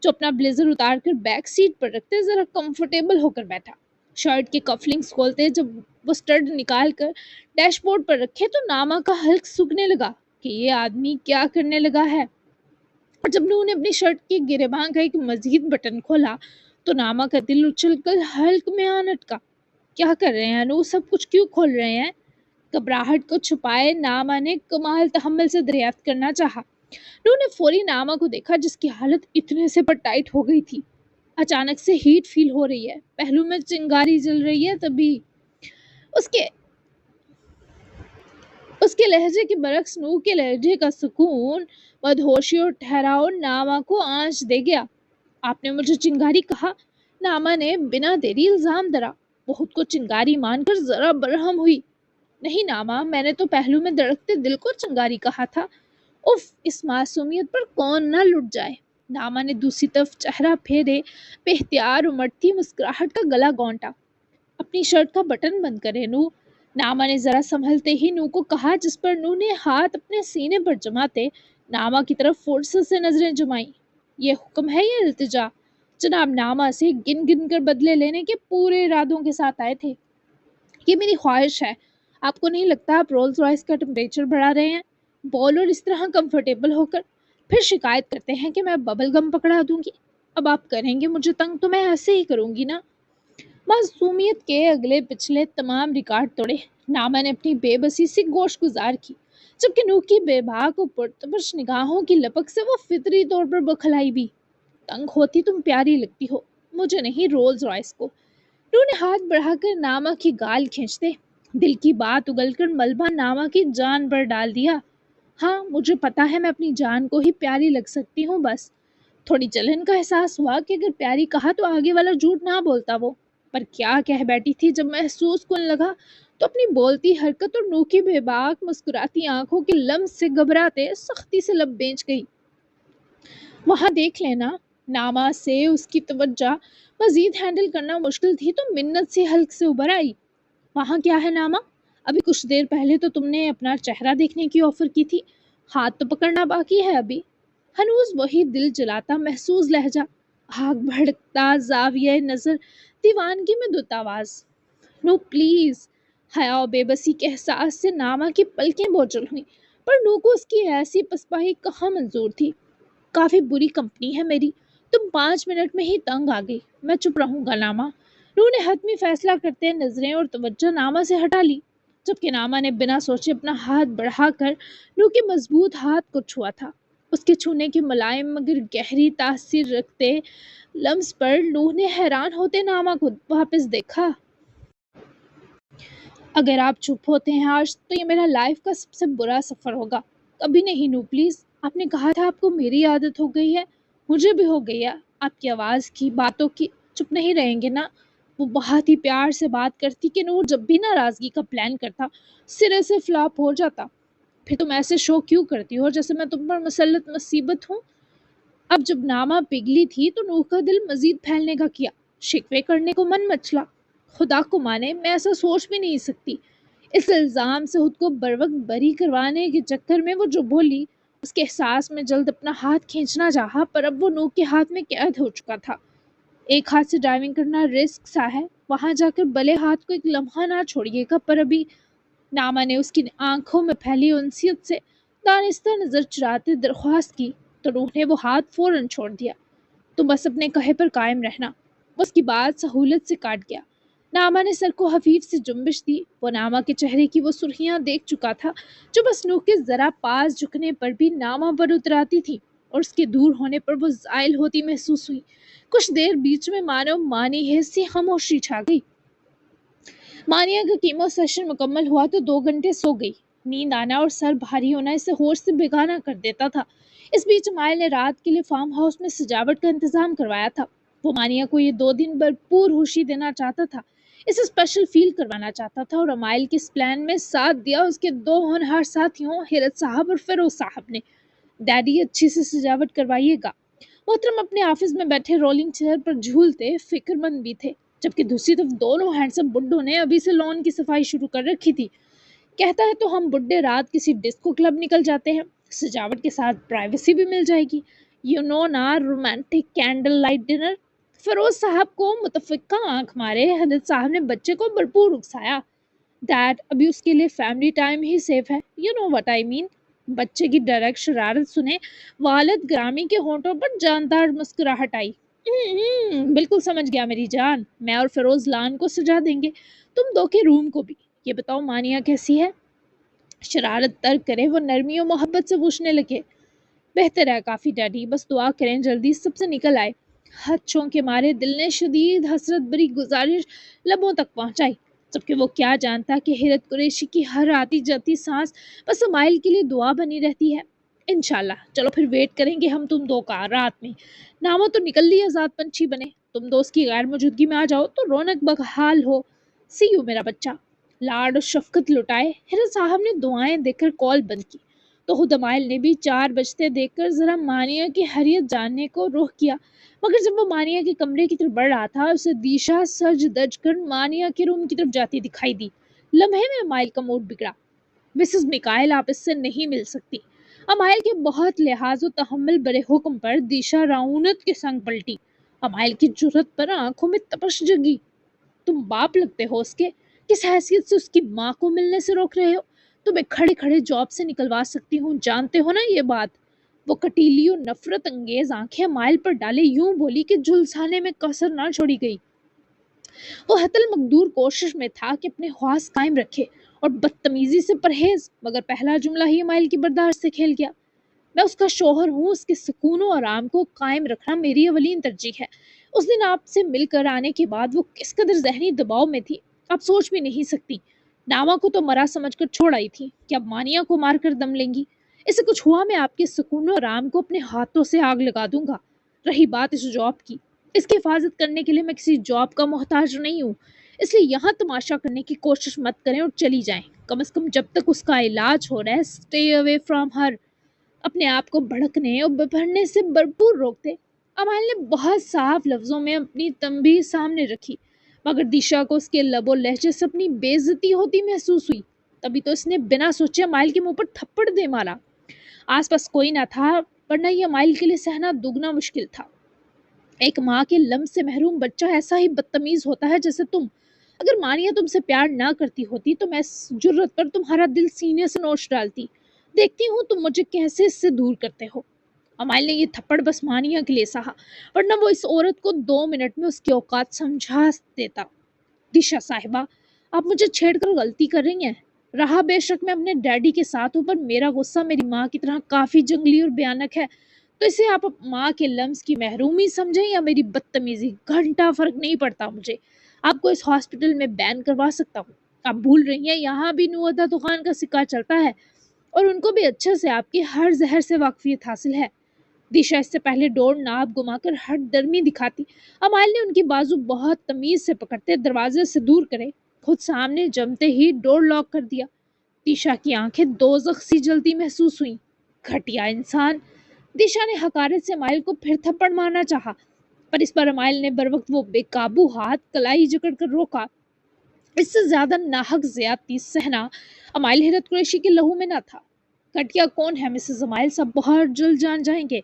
جو اپنا بلیزر اتار کر بیک سیٹ پر رکھتے ذرا کمفرٹیبل ہو کر بیٹھا۔ شرٹ کے کفلنگز کھولتے جب وہ سٹڈ نکال کر ڈیش بورڈ پر رکھے تو ناما کا حلق سوکھنے لگا کہ یہ آدمی کیا کرنے لگا ہے۔ اور جب نو نے اپنی شرٹ کی گریباں کا ایک مزید بٹن کھولا تو ناما کا دل اچھل کر حلق میں آ اٹکا۔ کیا کر رہے ہیں نو، سب کچھ کیوں کھول رہے ہیں؟ گھبراہٹ کو چھپائے ناما نے کمال تحمل سے دریافت کرنا چاہا۔ نو نے فوری ناما کو دیکھا جس کی حالت اتنے سے پر ٹائٹ ہو گئی تھی۔ اچانک سے ہیٹ فیل ہو رہی ہے، پہلو میں چنگاری جل رہی ہے، تبھی اس کے لہجے کے برعکس نو کے لہجے کا سکون، مدہوشی اور ٹھہراؤ ناما کو آنچ دے گیا۔ آپ نے مجھے چنگاری کہا؟ ناما نے بنا دیری الزام درا۔ وہ خود کو چنگاری مان کر ذرا برہم ہوئی۔ نہیں ناما، میں نے تو پہلو میں دھڑکتے دل کو چنگاری کہا تھا۔ اف، اس معصومیت پر کون نہ لٹ جائے۔ ناما نے دوسری طرف چہرہ پھیرے بے اختیار امڑتی مسکراہٹ کا گلا گھونٹا۔ اپنی شرٹ کا بٹن بند کرے نو، ناما نے ذرا سنبھلتے ہی نو کو کہا، جس پر نو نے ہاتھ اپنے سینے پر جماتے ناما کی طرف فرصت سے نظریں جمائیں۔ یہ حکم ہے یا التجا؟ جناب ناما سے گن گن کر بدلے لینے کے پورے ارادوں کے ساتھ آئے تھے۔ یہ میری خواہش ہے، آپ کو نہیں لگتا آپ رولز رائس کا ٹمپریچر بڑھا رہے ہیں؟ بولر اس طرح کمفرٹیبل ہو کر پھر شکایت کرتے ہیں کہ میں ببل گم پکڑا دوں گی۔ اب آپ کریں گے مجھے تنگ تو میں ایسے ہی کروں گی نا۔ معصومیت کے اگلے پچھلے تمام ریکارڈ توڑے ناما نے اپنی بے بسی سے گوش گزار کی، جبکہ نو کی بے باک و پرتپش نگاہوں کی لپک سے وہ فطری طور پر بکھلائی بھی۔ تنگ ہوتی تم پیاری لگتی ہو، مجھے نہیں رولز رائس کو۔ نو نے ہاتھ بڑھا کر ناما کی گال کھینچتے دل کی بات اگل کر ملبہ ناما کی جان پر ڈال دیا۔ ہاں مجھے پتا ہے میں اپنی جان کو ہی پیاری لگ سکتی ہوں، بس تھوڑی جلن کا احساس ہوا کہ اگر پیاری کہا تو آگے والا جھوٹ نہ بولتا وہ، پر کیا کہہ بیٹھی تھی جب محسوس کن لگا تو اپنی بولتی حرکت اور نو کی بے باک مسکراتی آنکھوں کے لمس سے گھبراتے سختی سے لب بینچ گئی۔ وہاں دیکھ لینا۔ ناما سے اس کی توجہ مزید ہینڈل کرنا مشکل تھی تو منت سے حلق سے ابھر آئی۔ وہاں کیا ہے ناما؟ ابھی کچھ دیر پہلے تو تم نے اپنا چہرہ دیکھنے کی آفر کی تھی، ہاتھ تو پکڑنا باقی ہے ابھی۔ ہنوز وہی دل جلاتا محسوس لہجہ، آگ بھڑکتا زاویہ نظر، دیوانگی میں دت آواز۔ نو پلیز۔ حیا و بے بسی کے احساس سے ناما کی پلکیں بوجھل ہوئیں، پر نو کو اس کی ایسی پسپاہی کہاں منظور تھی۔ کافی بری کمپنی ہے میری، تم 5 منٹ میں ہی تنگ آ گئی، میں چپ رہوں گا ناما۔ نو نے حتمی فیصلہ کرتے نظریں اور توجہ ناما سے ہٹا لی، جبکہ ناما نے بنا سوچے اپنا ہاتھ بڑھا کر نو کے مضبوط ہاتھ کو چھوا تھا۔ اس کے چھونے کے ملائم مگر گہری تاثیر رکھتے لمس پر نوح نے حیران ہوتے نامہ کو واپس دیکھا۔ اگر آپ چپ ہوتے ہیں آج تو یہ میرا لائف کا سب سے برا سفر ہوگا۔ کبھی نہیں نو پلیز، آپ نے کہا تھا آپ کو میری عادت ہو گئی ہے، مجھے بھی ہو گئی ہے آپ کی آواز کی، باتوں کی۔ چپ نہیں رہیں گے نا؟ وہ بہت ہی پیار سے بات کرتی کہ نور جب بھی ناراضگی کا پلان کرتا سرے سے فلاپ ہو جاتا۔ پھر تم ایسے شو کیوں کرتی ہو جیسے میں تم پر مسلط مصیبت ہوں؟ اب جب نامہ پگھلی تھی تو نوح کا دل مزید پھیلنے کا کیا، شکوے کرنے کو من مچلا۔ خدا کو مانے میں ایسا سوچ بھی نہیں سکتی۔ اس الزام سے خود کو بروقت بری کروانے کے چکر میں وہ جو بولی، اس کے احساس میں جلد اپنا ہاتھ کھینچنا چاہا، پر اب وہ نوح کے ہاتھ میں قید ہو چکا تھا۔ ایک ہاتھ سے ڈرائیونگ کرنا رسک سا ہے، وہاں جا کر بلے ہاتھ کو ایک لمحہ نہ چھوڑیے گا۔ پر ابھی نامہ نے اس کی آنکھوں میں پھیلی انسیت سے دانستہ نظر چراتے درخواست کی تو نوح نے وہ ہاتھ فوراً چھوڑ دیا۔ تم بس اپنے کہے پر قائم رہنا۔ اس کی بات سہولت سے کاٹ گیا۔ نامہ نے سر کو خفیف سے جنبش دی۔ وہ نامہ کے چہرے کی وہ سرخیاں دیکھ چکا تھا جو بس نوح کے ذرا پاس جھکنے پر بھی نامہ پر اتراتی تھی، اور اس کے دور ہونے پر وہ زائل ہوتی محسوس ہوئی۔ کچھ دیر بیچ میں مانو مانی حیثی خاموشی چھا گئی۔ مانیہ کا کیمو سیشن مکمل ہوا تو 2 گھنٹے سو گئی۔ نیند آنا اور سر بھاری ہونا اسے ہوش سے بیگانہ کر دیتا تھا۔ اس بیچ مائل نے رات کے لیے فارم ہاؤس میں سجاوٹ کا انتظام کروایا تھا۔ وہ مانیہ کو یہ 2 دن بھرپور خوشی دینا چاہتا تھا، اسے اسپیشل فیل کروانا چاہتا تھا، اور امائل کے اس پلان میں ساتھ دیا اس کے 2 ہونہار ساتھیوں حیرت صاحب اور فیروز صاحب نے۔ ڈیڈی اچھی سے سجاوٹ کروائیے گا۔ محترم اپنے آفس میں بیٹھے رولنگ چیئر پر جھولتے فکر مند بھی تھے، جبکہ دوسری طرف دونوں ہینڈسم بڈھوں نے ابھی سے لان کی صفائی شروع کر رکھی تھی۔ کہتا ہے تو ہم بڈھے رات کسی ڈسکو کلب نکل جاتے ہیں، سجاوٹ کے ساتھ پرائیویسی بھی مل جائے گی، یو نو نا، romantic candle light dinner. Feroz صاحب کو متفقہ آنکھ مارے حضرت صاحب نے بچے کو بھرپور اکسایا۔ ڈیڈ ابھی اس کے لیے فیملی ٹائم ہی سیف ہے، یو نو وٹ آئی مین۔ بچے کی ڈائریکٹ شرارت سنے والد گرامی کے ہونٹوں پر جاندار مسکراہٹ آئی۔ بالکل سمجھ گیا میری جان، میں اور فیروز لان کو سجا دیں گے، تم 2 کے روم کو بھی۔ یہ بتاؤ مانیہ کیسی ہے؟ شرارت ترک کرے وہ نرمی و محبت سے پوچھنے لگے۔ بہتر ہے کافی ڈیڈی، بس دعا کریں جلدی سب سے نکل آئے۔ ہتھوں کے مارے دل نے شدید حسرت بری گزارش لبوں تک پہنچائی، جبکہ وہ کیا جانتا کہ حیرت قریشی کی ہر آتی جاتی سانس بس امائل کے لیے دعا بنی رہتی ہے۔ انشاءاللہ، چلو پھر ویٹ کریں گے ہم تم 2 کا رات میں۔ نامہ تو نکل لی آزاد پنچھی بنے، تم دوست کی غیر موجودگی میں آ جاؤ تو رونق بحال ہو۔ سی یو میرا بچہ۔ لاڈ و شفقت لٹائے حیرت صاحب نے دعائیں دے کر کال بند کی، تو خود امائل نے بھی 4 بجتے دیکھ کر ذرا مانیہ کی حیثیت جاننے کو رخ کیا، مگر جب وہ مانیہ کے کمرے کی طرف بڑھ رہا تھا اسے دیشا سج دج کر مانیہ کے روم کی طرف جاتی دکھائی دی۔ لمحے میں امائل کا موڈ بگڑا۔ مسز میکائل آپ اس سے نہیں مل سکتی۔ امائل کے بہت لحاظ و تحمل برے حکم پر دیشا راؤنت کے سنگ پلٹی۔ امائل کی جرأت پر آنکھوں میں تپش جگی۔ تم باپ لگتے ہو اس کے، کس حیثیت سے اس کی ماں کو ملنے سے روک رہے ہو؟ تمہیں کھڑے کھڑے جاب سے نکلوا سکتی ہوں، جانتے ہو نا یہ بات؟ وہ کٹیلی و نفرت انگیز آنکھیں مائل پر ڈالے یوں بولی کہ جھلسانے میں کسر نہ چھوڑی گئی۔ وہ حتی المقدور کوشش میں تھا کہ اپنے حواس قائم رکھے اور بدتمیزی سے پرہیز، مگر پہلا جملہ ہی امائل کی برداشت سے کھیل گیا۔ میں اس کا شوہر ہوں، اس کے سکون و آرام کو قائم رکھنا میری اولین ترجیح ہے۔ اس دن آپ سے مل کر آنے کے بعد وہ کس قدر ذہنی دباؤ میں تھی آپ سوچ بھی نہیں سکتی۔ نامہ کو تو مرا سمجھ کر چھوڑ آئی تھی کہ اب مانیہ کو مار کر دم لیں گی۔ اسے کچھ ہوا میں آپ کے سکون و آرام کو اپنے ہاتھوں سے آگ لگا دوں گا۔ رہی بات اس جاب کی، اس کی حفاظت کرنے کے لیے میں کسی جاب کا محتاج نہیں ہوں، اس لیے یہاں تماشا کرنے کی کوشش مت کریں اور چلی جائیں۔ کم از کم جب تک اس کا علاج ہو رہا ہے اسٹے اوے فرام ہر۔ اپنے آپ کو بھڑکنے اور ببھرنے سے بھرپور روکتے۔ امائل نے بہت صاف لفظوں میں اپنی تنبیہ سامنے رکھی، مگر دیشا کو اس کے لب و لہجے سے اپنی بے عزتی ہوتی محسوس ہوئی۔ تبھی تو اس نے بنا سوچے امائل کے منہ پر تھپڑ دے مارا۔ آس پاس کوئی نہ تھا، ورنہ یہ امائل کے لیے سہنا دگنا مشکل تھا۔ ایک ماں کے لمس سے محروم بچہ ایسا ہی بدتمیز ہوتا ہے جیسے تم۔ اگر مانیہ تم سے پیار نہ کرتی ہوتی تو میں اس جرت پر تمہارا دل سینے سے نوچ ڈالتی۔ دیکھتی ہوں تم مجھے کیسے اس سے دور کرتے ہو۔ امائل نے یہ تھپڑ بس مانیہ کے لیے سہا، ورنہ وہ اس عورت کو 2 منٹ میں اس کی اوقات سمجھا دیتا۔ دیشا صاحبہ، آپ مجھے چھیڑ کر غلطی کر رہی ہیں۔ रहा बेशक मैं अपने डैडी के साथ हूँ, पर मेरा गुस्सा मेरी माँ की तरह काफ़ी जंगली और भयानक है। तो इसे आप माँ के लम्स की महरूमी समझें या मेरी बदतमीज़ी, घंटा फ़र्क नहीं पड़ता मुझे। आपको इस हॉस्पिटल में बैन करवा सकता हूँ। आप भूल रही हैं यहाँ भी नुअदा तूफ़ान का सिक्का चलता है और उनको भी अच्छे से आपकी हर ज़हर से वाक़फ़ियत हासिल है। दिशा इससे पहले डोर नाप घुमाकर हट दर्मी दिखाती, अमाइल ने उनकी बाजू बहुत तमीज़ से पकड़ते दरवाजे से दूर करे, खुद सामने जमते ही डोर लॉक कर दिया। दिशा की आंखें दोज़ख सी जलती महसूस हुई। घटिया इंसान। दिशा ने हकारत से अमाइल को फिर थप्पड़ मारना चाहा, पर इस पर अमाइल ने बर वक्त वो बेकाबू हाथ कलाई जकड़ कर रोका। इससे ज्यादा नाहक ज्यादती सहना अमाइल हिरत कुरैशी के लहू में न था। घटिया कौन है मिसेस अमाइल, सब बहुत जल्द जान जाएंगे।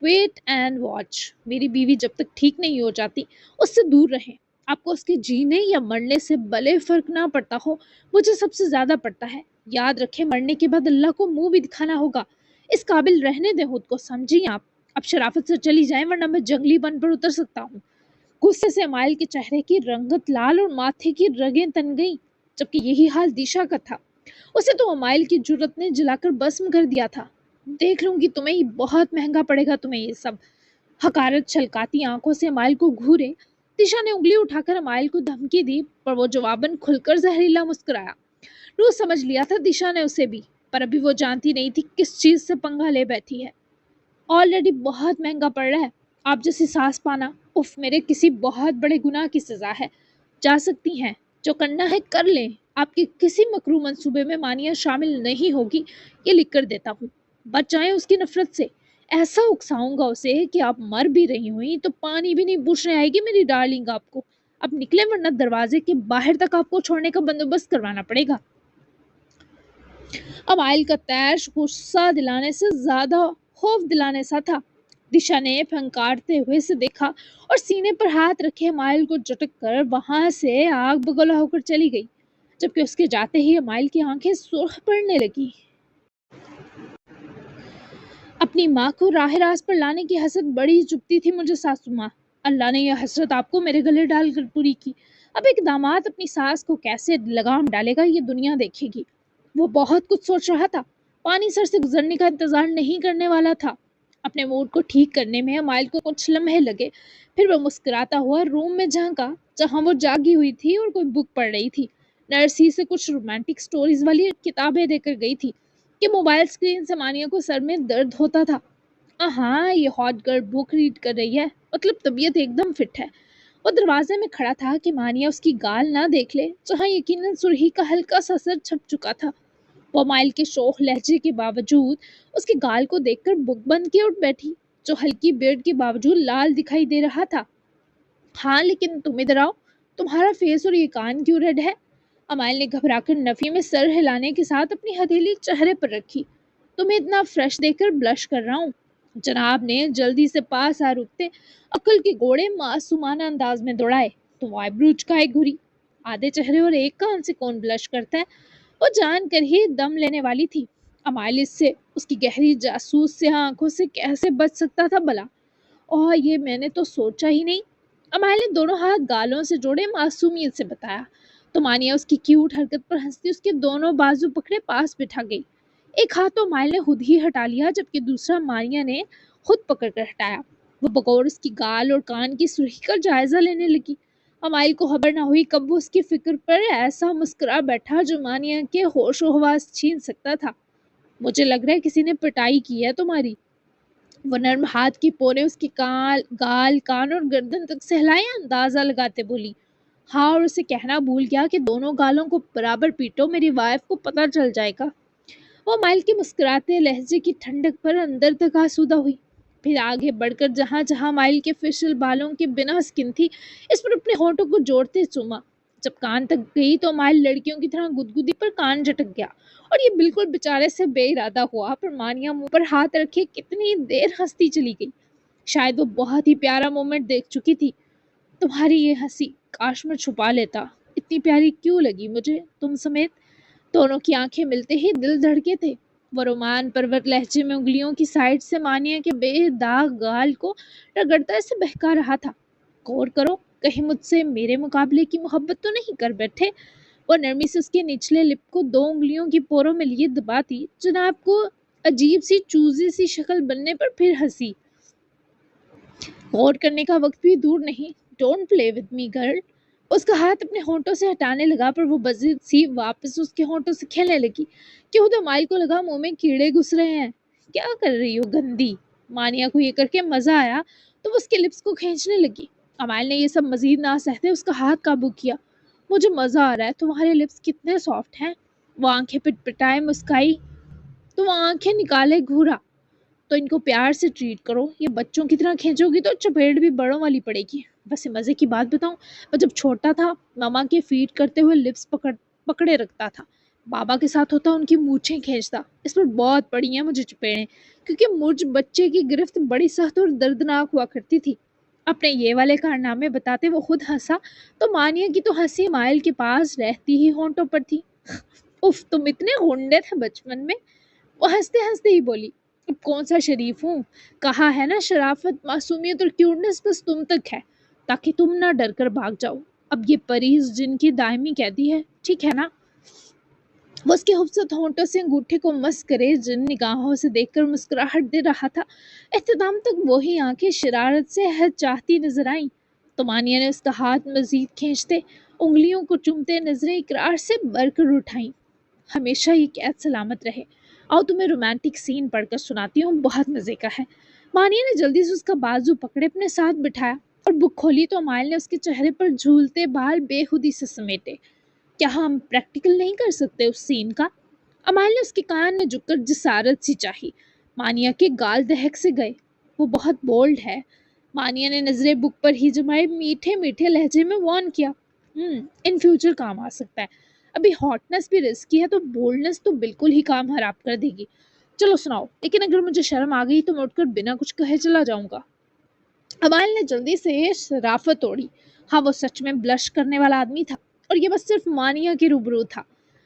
Wait and watch. मेरी बीवी जब तक ठीक नहीं हो जाती उससे दूर रहें। आपको उसके जीने या मरने से भले फर्क ना पड़ता हो, मुझे सबसे ज्यादा पड़ता है। याद रखें, मरने के बाद अल्लाह को मुंह भी दिखाना होगा। इस काबिल रहने दें खुद को, समझी आप। अब शराफत से चली जाएं, वरना मैं जंगली बन पर उतर सकता हूँ। गुस्से से अमाइल के चेहरे की रंगत लाल और माथे की रगें तन गईं, जबकि यही हाल दिशा का था। उसे तो अमाइल की जुर्रत ने जलाकर भस्म कर दिया था। देख लूंगी तुम्हें, ये बहुत महंगा पड़ेगा तुम्हें ये सब। हकारत छलकाती आंखों से अमाइल को घूरे। दिशा ने उंगली उठाकर अमाइल को धमकी दी, पर वो जवाबन खुलकर जहरीला मुस्कुराया। रोज समझ लिया था दिशा ने उसे भी, पर अभी वो जानती नहीं थी किस चीज से पंगा ले बैठी है। ऑलरेडी बहुत महंगा पड़ रहा है। आप जैसी सास पाना, उफ, मेरे किसी बहुत बड़े गुनाह की सजा है। जा सकती हैं, जो करना है कर लें। आपके किसी मकरू मंसूबे में मानिया शामिल नहीं होगी, ये लिख कर देता हूँ। बच जाएं उसकी नफरत से। ऐसा उकसाऊंगा उसे कि आप मर भी रही हुई तो पानी भी नहीं पूछने आएगी मेरी डार्लिंग आपको। अब निकले, वरना दरवाजे के बाहर तक आपको छोड़ने का बंदोबस्त करवाना पड़ेगा। अब आयल का तैश गुस्सा दिलाने से ज्यादा खौफ दिलाने सा था। दिशा ने फंकारते हुए से देखा और सीने पर हाथ रखे अमाइल को झटक कर वहां से आग बगोला होकर चली गई, जबकि उसके जाते ही अमाइल की आंखें सुर्ख पड़ने लगी। अपनी माँ को राह रास पर लाने की हसरत बड़ी चुभती थी मुझे सासू माँ। अल्लाह ने यह हसरत आपको मेरे गले डालकर पूरी की। अब एक दामाद अपनी सास को कैसे लगाम डालेगा ये दुनिया देखेगी। वो बहुत कुछ सोच रहा था, पानी सर से गुजरने का इंतजार नहीं करने वाला था। अपने मूड को ठीक करने में अमाइल को कुछ लम्हे लगे, फिर वो मुस्कुराता हुआ रूम में झांका जहाँ वो जागी हुई थी और कोई बुक पढ़ रही थी। नर्सी से कुछ रोमांटिक स्टोरीज वाली किताबें देकर गई थी कि मोबाइल स्क्रीन से मानिया को सर में दर्द होता था। हाँ, ये हॉट गर्ल बुक रीड कर रही है, मतलब तबीयत एकदम फिट है। वो दरवाजे में खड़ा था कि मानिया उसकी गाल ना देख ले, जहाँ यकीनन सुर्खी का हल्का सा असर छप चुका था। वो माइल के शोख लहजे के बावजूद उसके गाल को देखकर बुक बंद किए उठ बैठी, जो हल्की बेर्ड के बावजूद लाल दिखाई दे रहा था। हाँ, लेकिन तुम इधर आओ। तुम्हारा फेस और ये कान क्यों रेड है? अमाइल ने घबराकर नफी में सर हिलाने के साथ अपनी हथेली चेहरे पर रखी। तुम्हें इतना फ्रेश देखकर ब्लश कर रहा हूँ। जनाब ने जल्दी से पास आ रुकते अक्ल के घोड़े मासूमाना अंदाज में दौड़ाए तो वाइब्रू चुकाए घुरी। आधे चेहरे और एक कान से कौन ब्लश करता है, वो जान कर ही दम लेने वाली थी। अमाइल इससे, उसकी गहरी जासूस से आंखों से कैसे बच सकता था भला। और ये मैंने तो सोचा ही नहीं। अमाइल ने दोनों हाथ गालों से जोड़े मासूमियत से बताया। तो मानिया उसकी क्यूट हरकत पर हंसती उसके दोनों बाजू पकड़े पास बिठा गई। एक हाथ तो अमाइल ने खुद ही हटा लिया, जबकि दूसरा मानिया ने खुद पकड़ कर हटाया। वो बगौर उसकी गाल और कान की सुर्खी का जायजा लेने लगी। अमाइल को खबर ना हुई कब वो उसकी फिक्र पर ऐसा मुस्कुरा बैठा जो मानिया के होशो हवास छीन सकता था। मुझे लग रहा है किसी ने पिटाई की है तुम्हारी। वो नर्म हाथ की पोरे उसकी गाल कान और गर्दन तक सहलाए अंदाजा लगाते बोली। हाँ, और उसे कहना भूल गया कि दोनों गालों को बराबर पीटो, मेरी वाइफ को पता चल जाएगा। वो माइल के मुस्कुराते लहजे की ठंडक पर अंदर तक आसूदा हुई, फिर आगे बढ़कर जहां जहां माइल के फिशल बालों की बिना स्किन थी इस पर अपने होठों को जोड़ते चूमा। जब कान तक गई तो माइल लड़कियों की तरह गुदगुदी पर कान झटक गया और ये बिल्कुल बेचारे से बेइरादा हुआ, पर मानिया मुंह पर हाथ रखे कितनी देर हंसती चली गई। शायद वो बहुत ही प्यारा मोमेंट देख चुकी थी। तुम्हारी ये हंसी काश मैं छुपा लेता, इतनी प्यारी क्यों लगी मुझे तुम समेत। दोनों की आंखें मिलते ही दिल धड़के थे। वो रोमान परवत लहजे में उंगलियों की साइड से मानिया के बेदाग गाल को रगड़ता ऐसे बहका रहा था। गौर करो, कहीं मुझसे मेरे मुकाबले की मोहब्बत तो नहीं कर बैठे। और नरमी से उसके निचले लिप को 2 उंगलियों की पोरों में लिए दबाती। जनाब को अजीब सी चूजी सी शक्ल बनने पर फिर हंसी। गौर करने का वक्त भी दूर नहीं। Don't play with me girl. उसका हाथ अपने होंठों से हटाने लगा पर वो बजिद सी वापस उसके होंठों से खेलने लगी। क्यों तो माइल को लगा मुंह में कीड़े घुस रहे हैं। क्या कर रही हो गंदी। मानिया को ये करके मजा आया तो वो उसके लिप्स को खींचने लगी। अमाइल ने ये सब मजीद ना सहते उसका हाथ काबू किया। मुझे मजा आ रहा है, तुम्हारे लिप्स कितने सॉफ्ट हैं। वो आंखें पिटपिटाए मुस्काई तो वो आंखें निकाले घूरा। तो इनको प्यार से ट्रीट करो, ये बच्चों की तरह खींचोगी तो चपेट भी बड़ों वाली पड़ेगी। वैसे मजे की बात बताऊं, मैं जब छोटा था मामा के फीड करते हुए लिप्स पकड़े रखता था। बाबा के साथ होता उनकी मूछें खींचता। इस पर बहुत पड़ी हैं मुझे चपेड़ें, क्योंकि मुझ बच्चे की गिरफ्त बड़ी सख्त और दर्दनाक हुआ करती थी। अपने ये वाले कारनामे बताते वो खुद हंसा तो मानिया की तो हंसी माइल के पास रहती ही होंठों पर थी। उफ, तुम इतने गुंडे थे बचपन में। वो हंसते हंसते ही बोली। अब कौन सा शरीफ हूँ, कहा है ना शराफत मासूमियत और क्यूटनेस बस तुम तक है, ताकि तुम ना डर कर भाग जाओ। अब ये परीज जिनकी दायमी कैदी है, ठीक है ना। वो उसके खूबसूरत होंठों से अंगूठे को मस करे जिन निगाहों से देखकर मुस्कुराहट दे रहा था। इख्तिताम तक वही आंखें शरारत से हद चाहती नजर आईं। तो मानिया ने उसका हाथ मजीद खींचते उंगलियों को चूमते नजरें इकरार से बरकर उठाई। हमेशा ये कैद सलामत रहे। आओ तुम्हें रोमांटिक सीन पढ़कर सुनाती हूँ, बहुत मजे का है। मानिया ने जल्दी से उसका बाजू पकड़े अपने साथ बिठाया और बुक खोली तो अमाइल ने उसके चेहरे पर झूलते बाल बेखुदी से समेटे। क्या हम प्रैक्टिकल नहीं कर सकते उस सीन का। अमाइल ने उसके कान में झुककर जिसारत सी चाही। मानिया के गाल दहक से गए। वो बहुत बोल्ड है। मानिया ने नजरें बुक पर ही जमाए मीठे मीठे लहजे में वार्न किया। इन फ्यूचर काम आ सकता है। अभी हॉटनेस भी रिस्की है तो बोल्डनेस तो बिल्कुल ही काम खराब कर देगी। चलो सुनाओ, लेकिन अगर मुझे शर्म आ गई तो मैं उठकर बिना कुछ कहे चला जाऊंगा। अमाइल ने जल्दी से शराफत तोड़ी। हाँ, वो सच में ब्लश करने वाला आदमी था और ये बस सिर्फ मानिया के रूबरू था।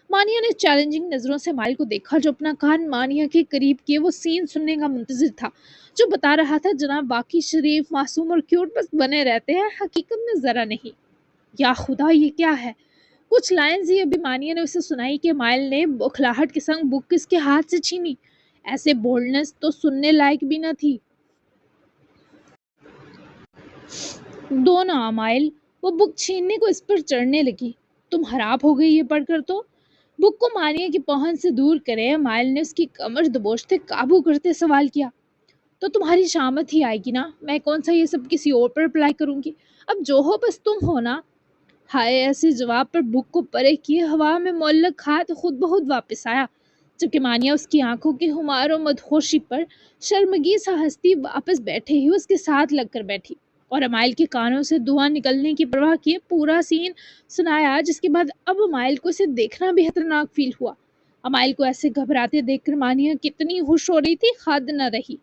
मानिया ने चैलेंजिंग नजरों से माइल को देखा जो अपना कान मानिया के करीब किए वो सीन सुनने का मुंतजिर था, जो बता रहा था जनाब बाकी शरीफ मासूम और क्यूट बस बने रहते हैं, हकीकत में जरा नहीं। या खुदा, ये क्या है। कुछ लाइन्स ही अभी मानिया ने उसे सुनाई कि माइल ने बौखलाहट के संग बुक किसके हाथ से छीनी। ऐसे बोल्डनेस तो सुनने लायक भी न थी। दो ना माइल। वो बुक छीनने को इस पर चढ़ने लगी। तुम हराब हो गई ये पढ़कर तो। बुक को मानिया की पहुंच से दूर करे माइल ने उसकी कमर दबोचते काबू करते सवाल किया। तो तुम्हारी शामत ही आएगी ना, मैं कौन सा ये सब किसी और पर अप्लाई करूंगी। अब जो हो बस तुम हो ना। हाय, ऐसे जवाब पर बुक को परे किए हवा में मुअल्लक हाथ खुद ब खुद वापस आया, जबकि मानिया उसकी आंखों की हुमार और मदहोशी पर शर्मगी सा हंसती वापस बैठे ही उसके साथ लगकर बैठी और अमाइल के कानों से धुआं निकलने की परवाह किए पूरा सीन सुनाया, जिसके बाद अब अमाइल को इसे देखना भी खतरनाक फील हुआ। अमाइल को ऐसे घबराते देखकर मानिया कितनी खुश हो रही थी हद न रही।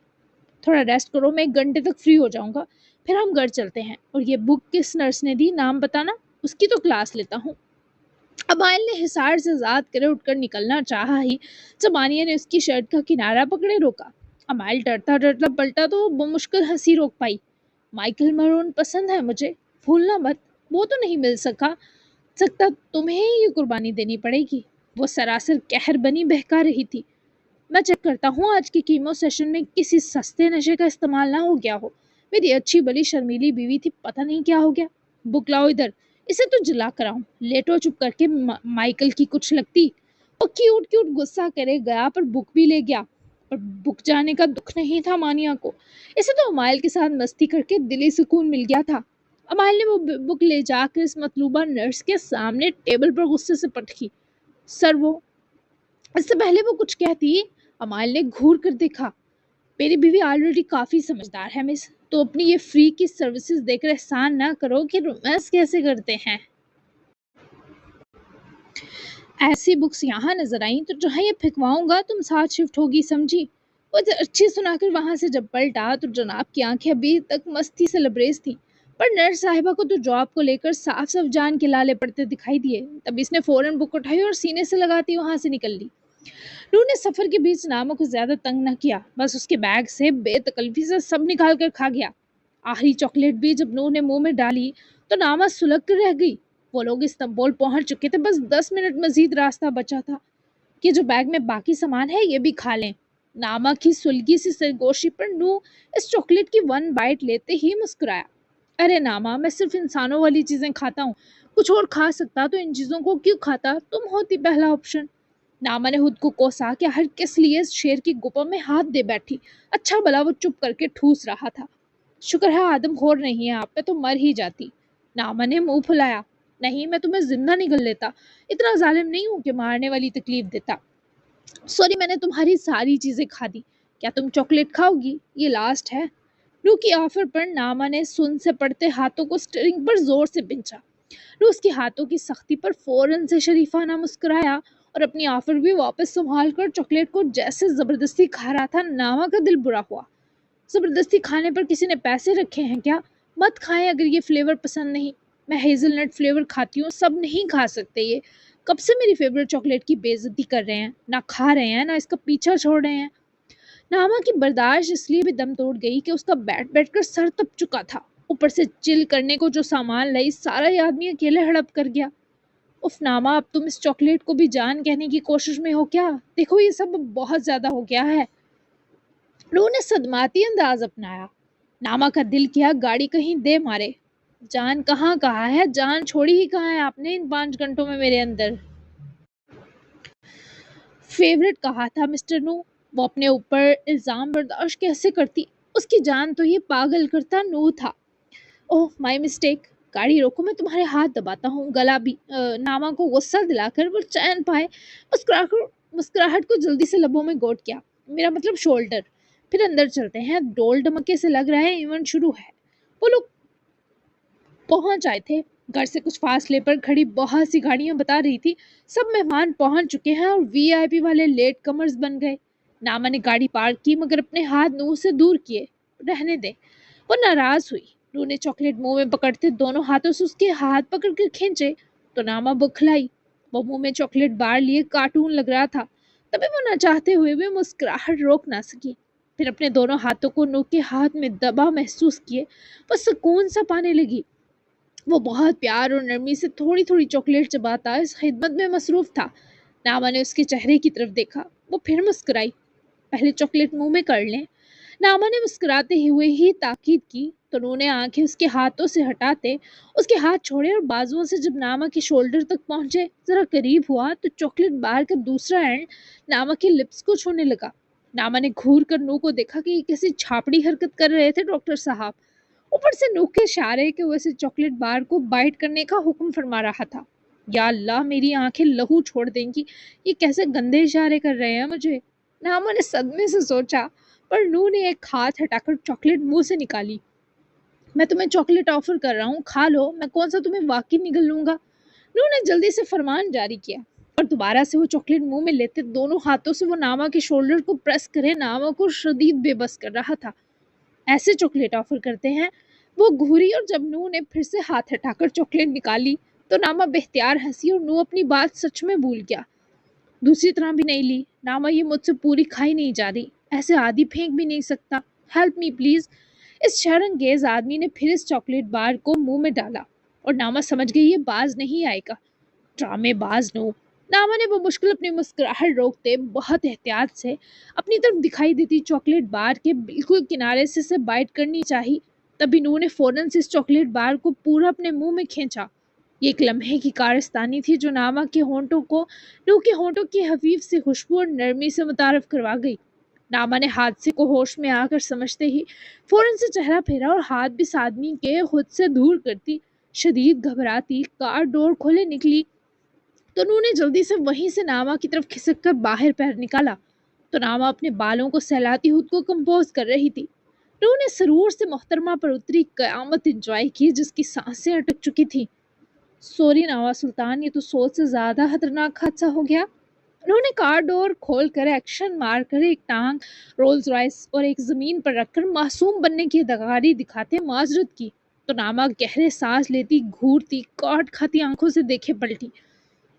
थोड़ा रेस्ट करो, मैं 1 घंटे तक फ्री हो जाऊंगा, फिर हम घर चलते हैं। और ये बुक किस नर्स ने दी, नाम बताना, उसकी तो क्लास लेता हूँ। अमाइल ने हिसार से आजाद करे उठकर निकलना चाहा ही जब मानिया ने उसकी शर्ट का किनारा पकड़े रोका। अमाइल डरता डरता पलटा तो वो मुश्किल हंसी रोक पाई। माइकल मरून पसंद है मुझे, भूलना मत। वो तो नहीं मिल सकता, तुम्हें ही ये कुर्बानी देनी पड़ेगी। वो सरासर कहर बनी बहका रही थी। मैं चेक करता हूँ आज के कीमो सेशन में किसी सस्ते नशे का इस्तेमाल ना हो गया हो। मेरी अच्छी भली शर्मीली बीवी थी, पता नहीं क्या हो गया। बुक लाओ इधर, इसे तो जला कर आऊं। लेटो चुप करके। माइकल की कुछ लगती। वो क्यूट क्यूट गुस्सा करे गया पर बुक भी ले गया। पर बुक जाने का दुख नहीं था मानिया को। इसे तो अमाइल के साथ मस्ती करके दिली सुकून मिल गया था। अमाइल ने वो बुक ले जाकर इस मतलूबा नर्स के सामने टेबल पर गुस्से से पटकी। सर वो, इससे पहले वो कुछ कहती अमाइल ने घूर कर देखा। मेरी बीवी ऑलरेडी काफी समझदार है मिस, तो अपनी ये फ्री की सर्विसेज देकर एहसान ना करो कि रोमांस कैसे करते हैं। ऐसी बुक्स यहाँ नजर आई तो जहाँ ये फेंकवाऊंगा तुम साथ शिफ्ट होगी, समझी। वो अच्छी सुनाकर वहां से जब पलटा तो जनाब की आंखें अभी तक मस्ती से लबरेज थी, पर नर्स साहिबा को तो जॉब को लेकर साफ साफ जान के लाले पड़ते दिखाई दिए। तब इसने फौरन बुक उठाई और सीने से लगाती वहां से निकल ली। नूर ने सफर के बीच नामों को ज्यादा तंग न किया, बस उसके बैग से बेतकल्फी से सब निकाल कर खा गया। आखिरी चॉकलेट भी जब नूर ने मुंह में डाली तो नामा सुलग कर रह गई। वो लोग इस्तांबुल पहुंच चुके थे, बस 10 मिनट मजीद रास्ता बचा था कि जो बैग में बाकी सामान है ये भी खा लें। नामा की सुलगी सी सरगोशी पर नू इस चॉकलेट की वन बाइट लेते ही मुस्कुराया। अरे नामा, मैं सिर्फ इंसानों वाली चीजें खाता हूँ, कुछ और खा सकता तो इन चीजों को क्यों खाता, तुम होती पहला ऑप्शन। नामा ने खुद को कोसा कि हर किस लिए इस शेर की गुफा में हाथ दे बैठी। अच्छा भला वो चुप करके ठूस रहा था। शुक्र है आदमखोर नहीं है आप, पे तो मर ही जाती। नामा ने मुंह फुलाया। नहीं, मैं तुम्हें जिंदा निगल लेता, इतना जालिम नहीं हूं कि मारने वाली तकलीफ देता। सॉरी, मैंने तुम्हारी सारी चीजें खा दी, क्या तुम चॉकलेट खाओगी, ये लास्ट है। रू की ऑफर पर नामा ने सुन से पड़ते हाथों को स्टीयरिंग पर जोर से पिंचा। रू उसके हाथों की सख्ती पर फौरन से शरीफाना मुस्कुराया और अपनी ऑफर भी वापस संभाल कर चॉकलेट को जैसे जबरदस्ती खा रहा था। नामा का दिल बुरा हुआ। जबरदस्ती खाने पर किसी ने पैसे रखे हैं क्या? मत खाएं अगर ये फ्लेवर पसंद नहीं। मैं हेजलनट फ्लेवर खाती हूँ, सब नहीं खा सकते ये। कब से मेरी फेवरेट चॉकलेट की बेइज्जती कर रहे हैं, ना खा रहे हैं ना इसका पीछा छोड़ रहे हैं। नामा की बर्दाश्त इसलिए भी दम तोड़ गई कि उसका बैठ बैठ कर सर तप चुका था। ऊपर से चिल करने को जो सामान लाई सारा ये आदमी अकेले हड़प कर गया। उफ नामा, अब तुम इस चॉकलेट को भी जान कहने की कोशिश में हो क्या? देखो ये सब बहुत ज्यादा हो गया है। रू ने सदमाती अंदाज अपनाया। नामा का दिल किया गाड़ी कहीं दे मारे। जान कहाँ कहा है, जान छोड़ी ही कहाँ है आपने इन 5 घंटों में मेरे अंदर। फेवरेट कहा था मिस्टर नू, वो अपने ऊपर इल्जाम बर्दाश्त कैसे करती? उसकी जान तो ये पागल करता नू था। ओह माय मिस्टेक, गाड़ी रोको, मैं तुम्हारे हाथ दबाता हूँ। गला भी नामा को गुस्सा दिलाकर वो चैन पाए मुस्कुराहट को जल्दी से लबों में गोट किया। मेरा मतलब शोल्डर। फिर अंदर चलते हैं, डोल ढमके से लग रहा है इवेंट शुरू है। वो लोग पहुंच आए थे। घर से कुछ फासले पर खड़ी बहुत सी गाड़ियां बता रही थी सब मेहमान पहुंच चुके हैं और वीआईपी वाले लेट कमर्स बन गए। नामा ने गाड़ी पार्क की मगर अपने हाथ नूर से दूर किए। रहने दे। वो नाराज हुई। नूर ने चॉकलेट मुंह में पकड़ते दोनों हाथों से उसके हाथ पकड़ कर खींचे तो नामा बौखलाई। वो मुंह में चॉकलेट बार लिए कार्टून लग रहा था, तभी वो न चाहते हुए भी मुस्कुराहट रोक ना सकी। फिर अपने दोनों हाथों को नूर के हाथ में दबा महसूस किए वो सुकून सा पाने लगी। वो बहुत प्यार और नरमी से थोड़ी थोड़ी चॉकलेट चबाता इस खिदमत में मसरूफ था। नामा ने उसके चेहरे की तरफ देखा। वो फिर मुस्कुराई। पहले चॉकलेट मुंह में कर लें। नामा ने मुस्कुराते हुए ही ताकीद की तो उन्होंने आंखें उसके हाथों से हटाते उसके हाथ छोड़े और बाजुओं से जब नामा के शोल्डर तक पहुंचे जरा करीब हुआ तो चॉकलेट बार का दूसरा एंड नामा के लिप्स को छूने लगा। नामा ने घूर कर नू को देखा कि ये कैसी छापड़ी हरकत कर रहे थे डॉक्टर साहब। ऊपर से नूह के इशारे के वैसे चॉकलेट बार को बाइट करने का हुक्म फरमा रहा था। या अल्लाह, मेरी आंखें लहू छोड़ देंगी, ये कैसे गंदे इशारे कर रहे हैं मुझे। नामा ने सदमे से सोचा, पर नूह ने एक हाथ हटाकर चॉकलेट मुंह से निकाली। मैं तुम्हें चॉकलेट ऑफर कर रहा हूँ, खा लो, मैं कौन सा तुम्हें वाकई निगल लूंगा। नूह ने जल्दी से फरमान जारी किया और दोबारा से वो चॉकलेट मुंह में लेते दोनों हाथों से वो नामा के शोल्डर को प्रेस करे नामा को शदीद बेबस कर रहा था। ऐसे चॉकलेट ऑफर करते हैं? वो घूरी और जब नू ने फिर से हाथ हटाकर चॉकलेट निकाली तो नामा बेख्तियार हंसी और नू अपनी बात सच में भूल गया। दूसरी तरह भी नहीं ली। नामा, ये मुझसे पूरी खाई नहीं जा रही, ऐसे आधी फेंक भी नहीं सकता, हेल्प मी प्लीज। इस शर्मंगेज आदमी ने फिर इस चॉकलेट बार को मुंह में डाला और नामा समझ गई ये बाज नहीं आएगा। ड्रामेबाज नू। नामा ने वो मुश्किल अपनी मुस्कुराहट रोकते बहुत एहतियात से अपनी तरफ दिखाई देती चॉकलेट बार के बिल्कुल किनारे से बाइट करनी चाहिए। तभी नू ने फौरन से इस चॉकलेट बार को पूरा अपने मुंह में खींचा। ये एक लम्हे की कारस्तानी थी जो नामा के होंठों को नू के होंठों की हफीफ से खुशबू और नरमी से मुतारफ करवा गई। नामा ने हादसे को होश में आकर समझते ही फौरन से चेहरा फेरा और हाथ भी इस आदमी के खुद से दूर करती शदीद घबराती कार डोर खोले निकली तो नू ने जल्दी से वहीं से नामा की तरफ खिसक कर बाहर पैर निकाला तो नामा अपने बालों को सहलाती खुद को कंपोज कर रही थी। नू ने सरूर से मोहतरमा पर उतरी कयामत एंजॉय की जिसकी सांसें अटक चुकी थी। सॉरी नावा सुल्तान, ये तो सोच से ज्यादा खतरनाक हादसा हो गया। उन्होंने कार डोर खोलकर एक्शन मारकर एक टांग रोल्स रॉयस और एक जमीन पर रखकर मासूम बनने की अदाकारी दिखाते माजरत की तो नामा गहरे सांस लेती घूरती काट खाती आंखों से देखे पलटी।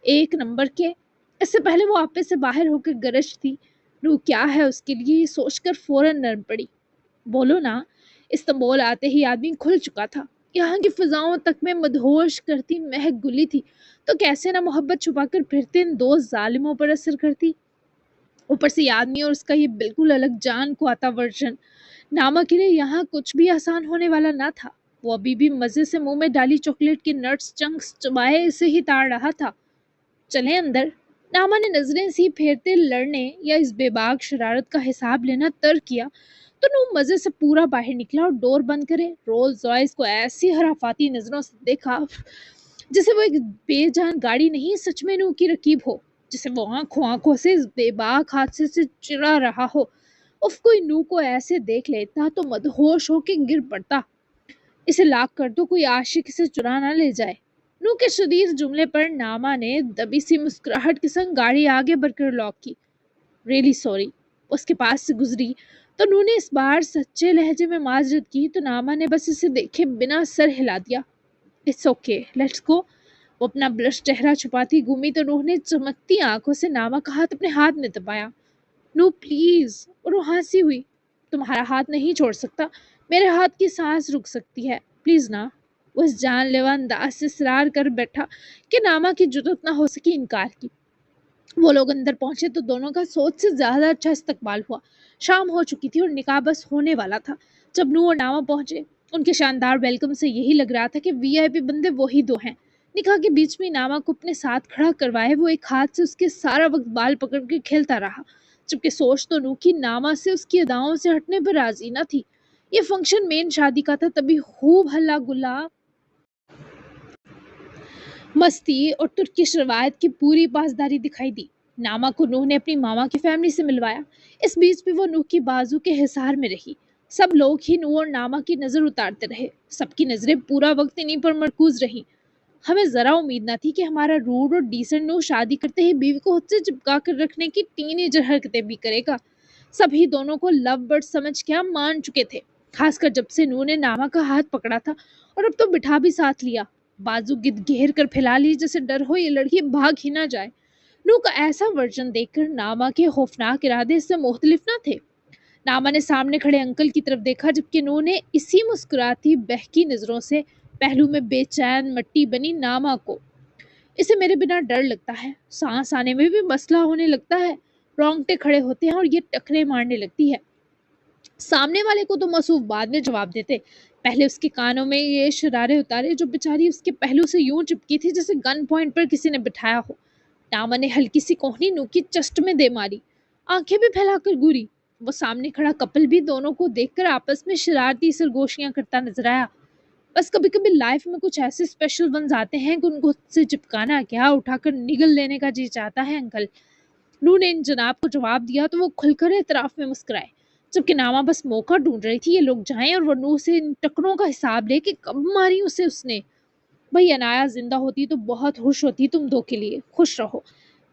एक नंबर के। इससे पहले वो आपे से बाहर होकर गरजती रू क्या है उसके लिए ये सोचकर फौरन नर्म पड़ी। बोलो ना। इस्तांबुल आते ही आदमी खुल चुका था। यहाँ की फिजाओं तक में मदहोश करती महक गुली थी, तो कैसे ना मोहब्बत छुपा कर फिरते इन दो जालिमों पर असर करती। ऊपर से ये आदमी और उसका ये बिल्कुल अलग जान को आता वर्जन। नामा के लिए यहाँ कुछ भी आसान होने वाला ना था। वो अभी भी मजे से मुंह में डाली चॉकलेट के नट्स चंक्स चबाए से ही ताड़ रहा था। चले अंदर। नामा ने नजरें सी फेरते लड़ने या इस बेबाक शरारत का हिसाब लेना तर्क किया, तो नू मजे से पूरा बाहर निकला और डोर बंद करे रोल्स रॉयस को ऐसी हराफाती नजरों से देखा जैसे वो एक बेजान गाड़ी नहीं, सच में नू की रकीब हो, जिसे वो आंखों आंखों से इस बेबाक हादसे से चिढ़ा रहा हो। उफ, कोई नू को ऐसे देख लेता तो मदहोश होके गिर पड़ता। इसे लाक कर दो, कोई आशिक इसे चुरा ना ले जाए। नू के शदीद जुमले पर नामा ने दबी सी मुस्कुराहट के संग गाड़ी आगे बढ़कर लॉक की। Really sorry. उसके पास से गुजरी तो नू ने इस बार सच्चे लहजे में माजरत की, तो नामा ने बस इसे देखे बिना सर हिला दिया। It's okay, let's go. वो अपना ब्लश चेहरा छुपाती घूमी तो नूह ने चमकती आंखों से नामा का हाथ अपने हाथ में दबाया। No please. और वो हंसी हुई। तुम्हारा हाथ नहीं छोड़ सकता, मेरे हाथ की सांस रुक सकती है, प्लीज ना। वो इस जानलेवा अंदाज से इसरार कर बैठा कि नामा की जुर्रत ना हो सकी इनकार की। वो लोग अंदर पहुंचे तो दोनों का सोच से ज्यादा अच्छा इस्तकबाल हुआ। शाम हो चुकी थी और निकाह बस होने वाला था जब नू और नामा पहुंचे। उनके शानदार वेलकम से यही लग रहा था कि वीआईपी बंदे वही दो हैं। निकाह के बीच में नामा को अपने साथ खड़ा करवाए वो एक हाथ से उसके सारा वक्त बाल पकड़ के खेलता रहा, जबकि सोच तो नू की नामा से उसकी अदाओं से हटने पर राजी न थी। ये फंक्शन मेन शादी का था, तभी खूब हल्ला गुल्ला, मस्ती और तुर्किश रवायत की पूरी पासदारी दिखाई दी। नामा को नूह ने अपनी मामा की फैमिली से मिलवाया। इस बीच भी वो नूह की बाजू के हिसार में रही। सब लोग ही नूह और नामा की नजर उतारते रहे। सबकी नजरें पूरा वक्त इन्हीं पर मरकूज रही। हमें जरा उम्मीद न थी कि हमारा रूड और डिसेंट नूह शादी करते ही बीवी को खुद से चिपका कर रखने की टीनेजर हरकतें भी करेगा। सभी दोनों को लव बर्ड समझ के हम मान चुके थे, खासकर जब से नूह ने नामा का हाथ पकड़ा था और अब तो बिठा भी साथ लिया। बाजू गिद घेर कर फैला ली जैसे डर हो ये लड़की भाग ही ना जाए। नूह का ऐसा वर्जन देखकर नामा के खौफनाक इरादे इससे मुख्तलिफ न थे। नामा ने सामने खड़े अंकल की तरफ देखा, जबकि नूह ने इसी मुस्कुराती बहकी नजरों से पहलू में बेचैन मट्टी बनी नामा को। इसे मेरे बिना डर लगता है, सांस आने में भी मसला होने लगता है, रोंगटे खड़े होते हैं और ये टकरे मारने लगती है। सामने वाले को तो मसूफ बाद में जवाब देते, पहले उसके कानों में ये शरारे उतारे जो बेचारी उसके पहलू से यूं चिपकी थी जैसे गन पॉइंट पर किसी ने बिठाया हो। नामा ने हल्की सी कोहनी नू की चस्ट में दे मारी, आंखें भी फैलाकर घूरी। वो सामने खड़ा कपल भी दोनों को देखकर आपस में शरारती सरगोशियां करता नजर आया। बस कभी कभी लाइफ में कुछ ऐसे स्पेशल वंस आते हैं कि उनको खुद से चिपकाना क्या, उठाकर निगल लेने का जी चाहता है अंकल। नू ने इन जनाब को जवाब दिया तो वो खुलकर एतराफ में मुस्कुराए, जबकि नामा बस मौका ढूंढ रही थी ये लोग जाएं और वो नू से इन टकरों का हिसाब ले कि कब मारी उसे उसने। भाई अनाया जिंदा होती तो बहुत खुश होती तुम दो के लिए, खुश रहो।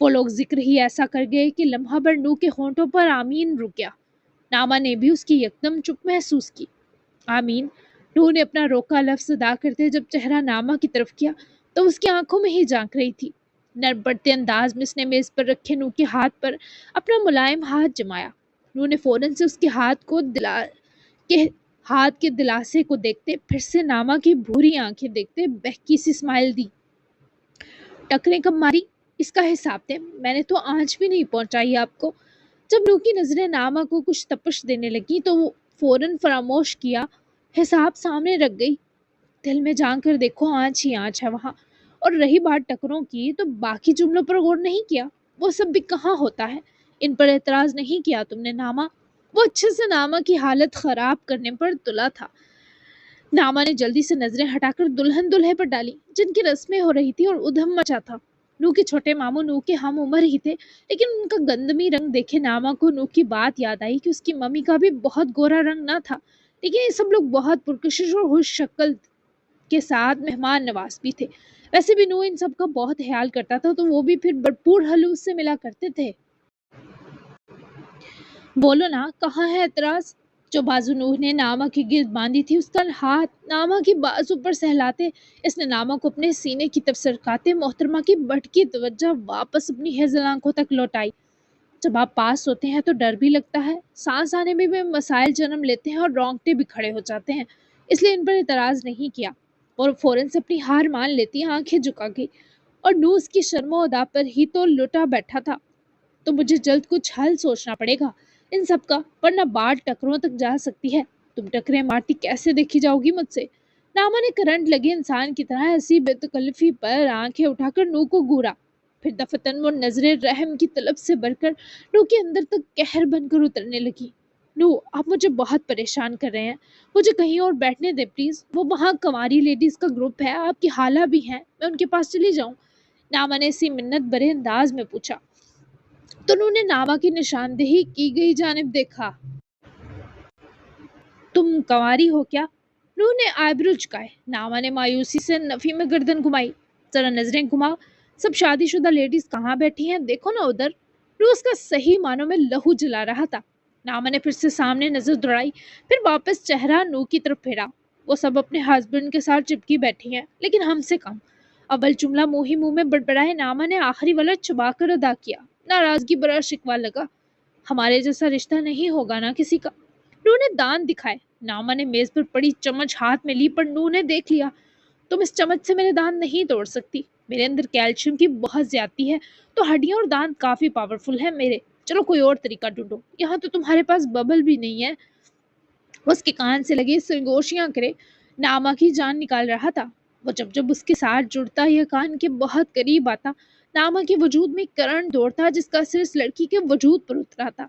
वो लोग जिक्र ही ऐसा कर गए कि लम्हा भर नू के होंठों पर आमीन रुक गया। नामा ने भी उसकी यकदम चुप महसूस की। आमीन। नू ने अपना रोका लफ्ज अदा करते जब चेहरा नामा की तरफ किया तो उसकी आंखों में ही झांक रही थी। नर बढ़ते अंदाज में उसने मेज पर रखे नू के हाथ पर अपना मुलायम हाथ जमाया। नू ने फौरन से उसके के हाथ के दिलासे को देखते फिर से नामा की भूरी आंखें देखते बहकी सी स्माइल दी। टकरें कब मारी इसका हिसाब दे, मैंने तो आज भी नहीं पहुंचाई आपको। जब नू की नजरें नामा को कुछ तपश देने लगी तो वो फौरन फरामोश किया, हिसाब सामने रख गई। दिल में झांक कर देखो, आँच ही आँच है वहाँ। और रही बात टकरों की तो बाकी जुमलों पर गौर नहीं किया, वो सब भी कहाँ होता है। इन पर एतराज नहीं किया तुमने नामा। वो अच्छे से नामा की हालत खराब करने पर तुला था। नामा ने जल्दी से नजरें हटाकर दुल्हन दुल्हे पर डाली जिनकी रस्में हो रही थी और उधम मचा था। नू के छोटे मामू नू के हम उम्र ही थे, लेकिन उनका गंदमी रंग देखे नामा को नू की बात याद आई कि उसकी मम्मी का भी बहुत गोरा रंग ना था। लेकिन ये सब लोग बहुत पुरकशिश और खुश शक्ल के साथ मेहमान नवाज भी थे। वैसे भी नू इन सब का बहुत ख्याल करता था, तो वो भी फिर भरपूर हलूस से मिला करते थे। बोलो ना, कहाँ है एतराज। जो बाजू नूह ने नामा की गिरद बांधी थी उसका हाथ नामा की बाजू पर सहलाते इसने नामा को अपने सीने की तरफ सरकाते मोहतरमा की भटकी तवज्जो वापस अपनी हेजल आंखों तक लौटाई। जब आप पास होते हैं तो डर भी लगता है, सांस आने में भी मसाइल जन्म लेते हैं और रोंगटे भी खड़े हो जाते हैं, इसलिए इन पर एतराज नहीं किया। اور فوراً سے اپنی ہار مان لیتی آنکھیں جھکا گئی، اور نو اس کی شرم و ادا پر ہی تو لٹا بیٹھا تھا۔ تو مجھے جلد کچھ حل سوچنا پڑے گا ان سب کا، ورنہ بات ٹکروں تک جا سکتی ہے۔ تم ٹکرے مارتی کیسے دیکھی جاؤ گی مجھ سے؟ ناما نے کرنٹ لگے انسان کی طرح ایسی بے تکلفی پر آنکھیں اٹھا کر نو کو گورا، پھر دفتن وہ نظریں رحم کی طلب سے بڑھ کر نو کے اندر تک قہر بن کر اترنے لگی۔ نو، آپ مجھے بہت پریشان کر رہے ہیں، مجھے کہیں اور بیٹھنے دیں پلیز، وہ وہاں کنواری لیڈیز کا گروپ ہے، آپ کی خالہ بھی ہیں، میں ان کے پاس چلی جاؤں؟ ناما نے اسی منت بھرے انداز میں پوچھا۔ تو انہوں نے ناما کی نشاندہی کی گئی جانب دیکھا۔ تم کنواری ہو کیا؟ نور نے آئیبرو چکائے۔ ناما نے مایوسی سے نفی میں گردن گھمائی۔ ذرا نظریں گھماؤ، سب شادی شدہ لیڈیز کہاں بیٹھی ہیں، دیکھو نا ادھر۔ روز کا صحیح معنوں میں لہو جلا رہا تھا۔ ناما نے پھر سے سامنے نظر دوڑائی، پھر واپس چہرہ نو کی طرف پھیرا۔ وہ سب اپنے ہسبینڈ کے ساتھ چپکی بیٹھی ہیں، لیکن ہم سے کم۔ اول جملہ منہ ہی منہ میں بڑبڑائے ناما نے آخری والا چبا کر ادا کیا۔ ناراضگی برا شکوا لگا۔ ہمارے جیسا رشتہ نہیں ہوگا نا کسی کا؟ نو نے دانت دکھائے۔ ناما نے میز پر پڑی چمچ ہاتھ میں لی، پر نو نے دیکھ لیا۔ تم اس چمچ سے میرے دانت نہیں توڑ سکتی، میرے اندر کیلشیم کی بہت زیادتی ہے، تو ہڈیاں اور دانت کافی پاورفل ہیں میرے۔ چلو کوئی اور طریقہ ڈھونڈو، یہاں تو تمہارے پاس ببل بھی نہیں ہے۔ اس کے کان سے لگے سرگوشیاں کرے ناما کی جان نکال رہا تھا۔ وہ جب جب اس کے ساتھ جڑتا یا کان کے بہت قریب آتا، ناما کے وجود میں کرنٹ دوڑتا جس کا اثر اس لڑکی کے وجود پر اترا تھا۔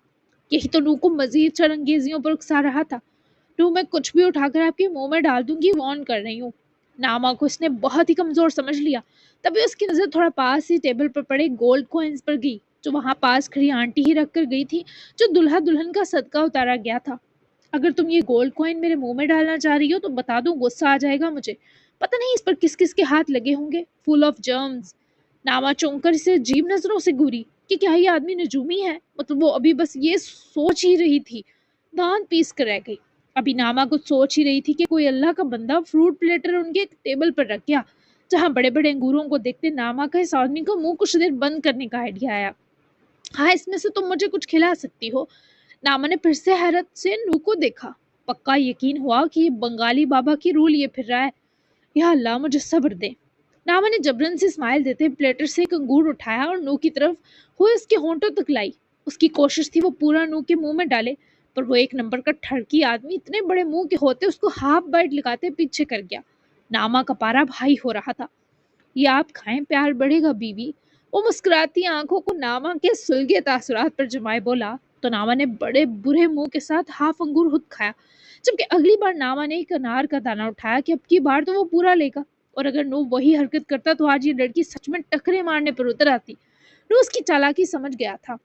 یہی تو نو کو مزید شرانگیزیوں پر اکسا رہا تھا۔ نو، میں کچھ بھی اٹھا کر آپ کے منہ میں ڈال دوں گی، وارن کر رہی ہوں۔ ناما کو اس نے بہت ہی کمزور سمجھ لیا۔ تبھی اس کی نظر تھوڑا پاس ہی ٹیبل پر پڑے گولڈ کوئنز پر گئی، جو وہاں پاس کھڑی آنٹی ہی رکھ کر گئی تھی، جو دلہا دلہن کا صدقہ اتارا گیا تھا۔ اگر تم یہ گولڈ کوئن میرے منہ میں ڈالنا چاہ رہی ہو تو بتا دو، غصہ آ جائے گا مجھے۔ پتہ نہیں اس پر کس کس کے ہاتھ لگے ہوں گے، فل آف جرمز۔ ناما چونک کر اسے عجیب نظروں سے گوری کہ کیا یہ آدمی نجومی ہے؟ مطلب وہ ابھی بس یہ سوچ ہی رہی تھی، دانت پیس کر رہ گئی۔ ابھی ناما کچھ سوچ ہی رہی تھی کہ کوئی اللہ کا بندہ فروٹ پلیٹر ان کے ٹیبل پر رکھ گیا، جہاں بڑے بڑے انگوروں کو دیکھتے ناما کا اس آدمی کو منہ کچھ دیر بند کرنے کا آئیڈیا آیا۔ ہاں، اس میں سے تم مجھے کچھ کھلا سکتی ہو؟ ناما نے پھر سے حیرت سے نو کو دیکھا۔ پکا یقین ہوا کہ یہ بنگالی بابا کی رول یہ پھر رہا ہے۔ یا اللہ مجھے صبر دے۔ ناما نے جبرن سے اسمائل دیتے پلیٹر سے ایک انگور اٹھایا اور نو کی طرف ہوئے اس کے ہونٹوں تک لائی۔ اس کی کوشش تھی وہ پورا نو کے منہ میں ڈالے، پر وہ ایک نمبر کا ٹھڑکی آدمی اتنے بڑے منہ کے ہوتے اس کو ہاف بائٹ لگاتے پیچھے کر گیا۔ ناما کا پارا بھائی ہو رہا تھا۔ یہ آپ کھائیں، پیار بڑھے گا بیوی۔ وہ مسکراتی آنکھوں کو ناما کے سلگے تاثرات پر جمائے بولا، تو ناما نے بڑے برے منہ کے ساتھ ہاف انگور خود کھایا، جبکہ اگلی بار ناما نے ایک انار کا دانہ اٹھایا کہ اب کی بار تو وہ پورا لے گا، اور اگر نو وہی حرکت کرتا تو آج یہ لڑکی سچ میں ٹکرے مارنے پر اتر آتی۔ نو اس کی چالاکی سمجھ گیا تھا۔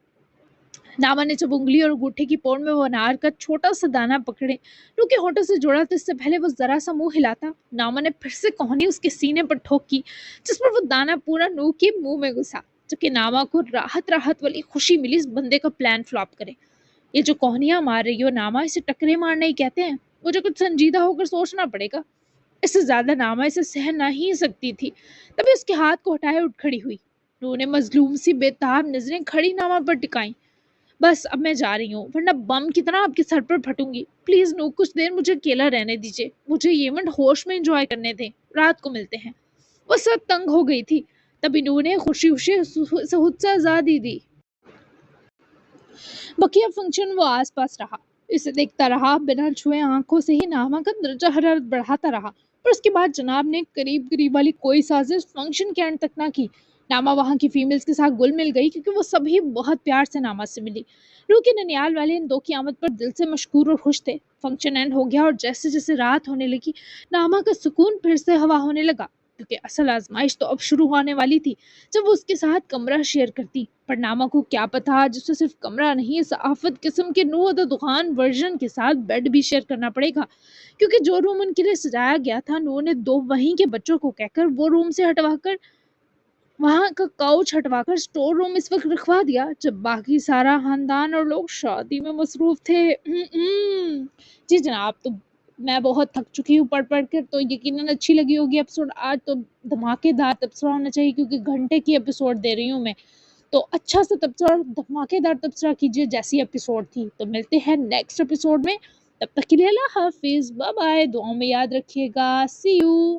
ناما نے جب انگلی اور انگوٹھے کی پون میں وہ انار کا چھوٹا سا دانہ پکڑے نو کے ہونٹوں سے جوڑا، تو اس سے پہلے وہ ذرا سا منہ ہلاتا، ناما نے پھر سے کوہنی اس کے سینے پر ٹھوک کی، جس پر وہ دانہ پورا نو کے منہ میں گھسا، جبکہ ناما کو راحت راحت والی خوشی ملی اس بندے کا پلان فلاپ کرے۔ یہ جو کوہنیاں مار رہی ہو ناما، اسے ٹکرے مارنا ہی کہتے ہیں، مجھے کچھ سنجیدہ ہو کر سوچنا پڑے گا۔ اس سے زیادہ ناما اسے سہ نہ ہی سکتی تھی۔ تبھی اس کے ہاتھ کو ہٹائے اٹھ کھڑی ہوئی۔ نو نے مظلوم سی بے تاب نظریں کھڑی ناما پر ٹکائیں۔ بس اب میں جا رہی ہوں، ورنہ بم کی طرح آپ کے سر پر پھٹوں گی۔ پلیز نو، کچھ دیر مجھے اکیلا رہنے دیجیے، مجھے یہ ایونٹ ہوش میں انجوائے کرنے دیں، رات کو ملتے ہیں۔ وہ سب تنگ ہو گئی تھی۔ تبھی نو نے خوشی خوشی خود سے آزادی دی۔ بقیہ فنکشن وہ آس پاس رہا، اسے دیکھتا رہا، بنا چھوئے آنکھوں سے ہی ناما کا درجہ حرارت بڑھاتا رہا، پر اس کے بعد جناب نے قریب قریب والی کوئی سازش فنکشن کے اینڈ تک نہ کی۔ ناما وہاں کی فیمیلز کے ساتھ گل مل گئی، کیونکہ وہ سبھی بہت پیار سے ناما سے ملی۔ روح کے ننیال والے ان دو کی آمد پر دل سے مشکور اور خوش تھے۔ فنکشن اینڈ ہو گیا، اور جیسے جیسے رات ہونے لگی ناما کا سکون پھر سے ہوا ہونے لگا، کیونکہ اصل آزمائش تو اب شروع ہونے والی تھی، جب وہ اس کے ساتھ کمرہ شیئر کرتی۔ پر ناما کو کیا پتا جسے صرف کمرہ نہیں، اس آفت قسم کے نو دخان ورژن کے ساتھ بیڈ بھی شیئر کرنا پڑے گا، کیونکہ جو روم ان کے لیے سجایا گیا تھا نو نے دو وہیں کے بچوں کو کہہ کر وہ روم سے ہٹوا کر وہاں کا کاؤچ ہٹوا کر اسٹور روم اس وقت رکھوا دیا، جب باقی سارا خاندان اور لوگ شادی میں مصروف تھے۔ جی جناب، تو میں بہت تھک چکی ہوں پڑھ کر، تو یقیناً اچھی لگی ہوگی ایپیسوڈ۔ آج تو دھماکے دار تبصرہ ہونا چاہیے، کیونکہ گھنٹے کی ایپیسوڈ دے رہی ہوں میں، تو اچھا سا تبصرہ، دھماکے دار تبصرہ کیجیے جیسی ایپیسوڈ تھی۔ تو ملتے ہیں نیکسٹ ایپیسوڈ میں، تب تک کے لیے اللہ حافظ، بائے بائے، دعاؤں میں یاد رکھیے گا، سی یو۔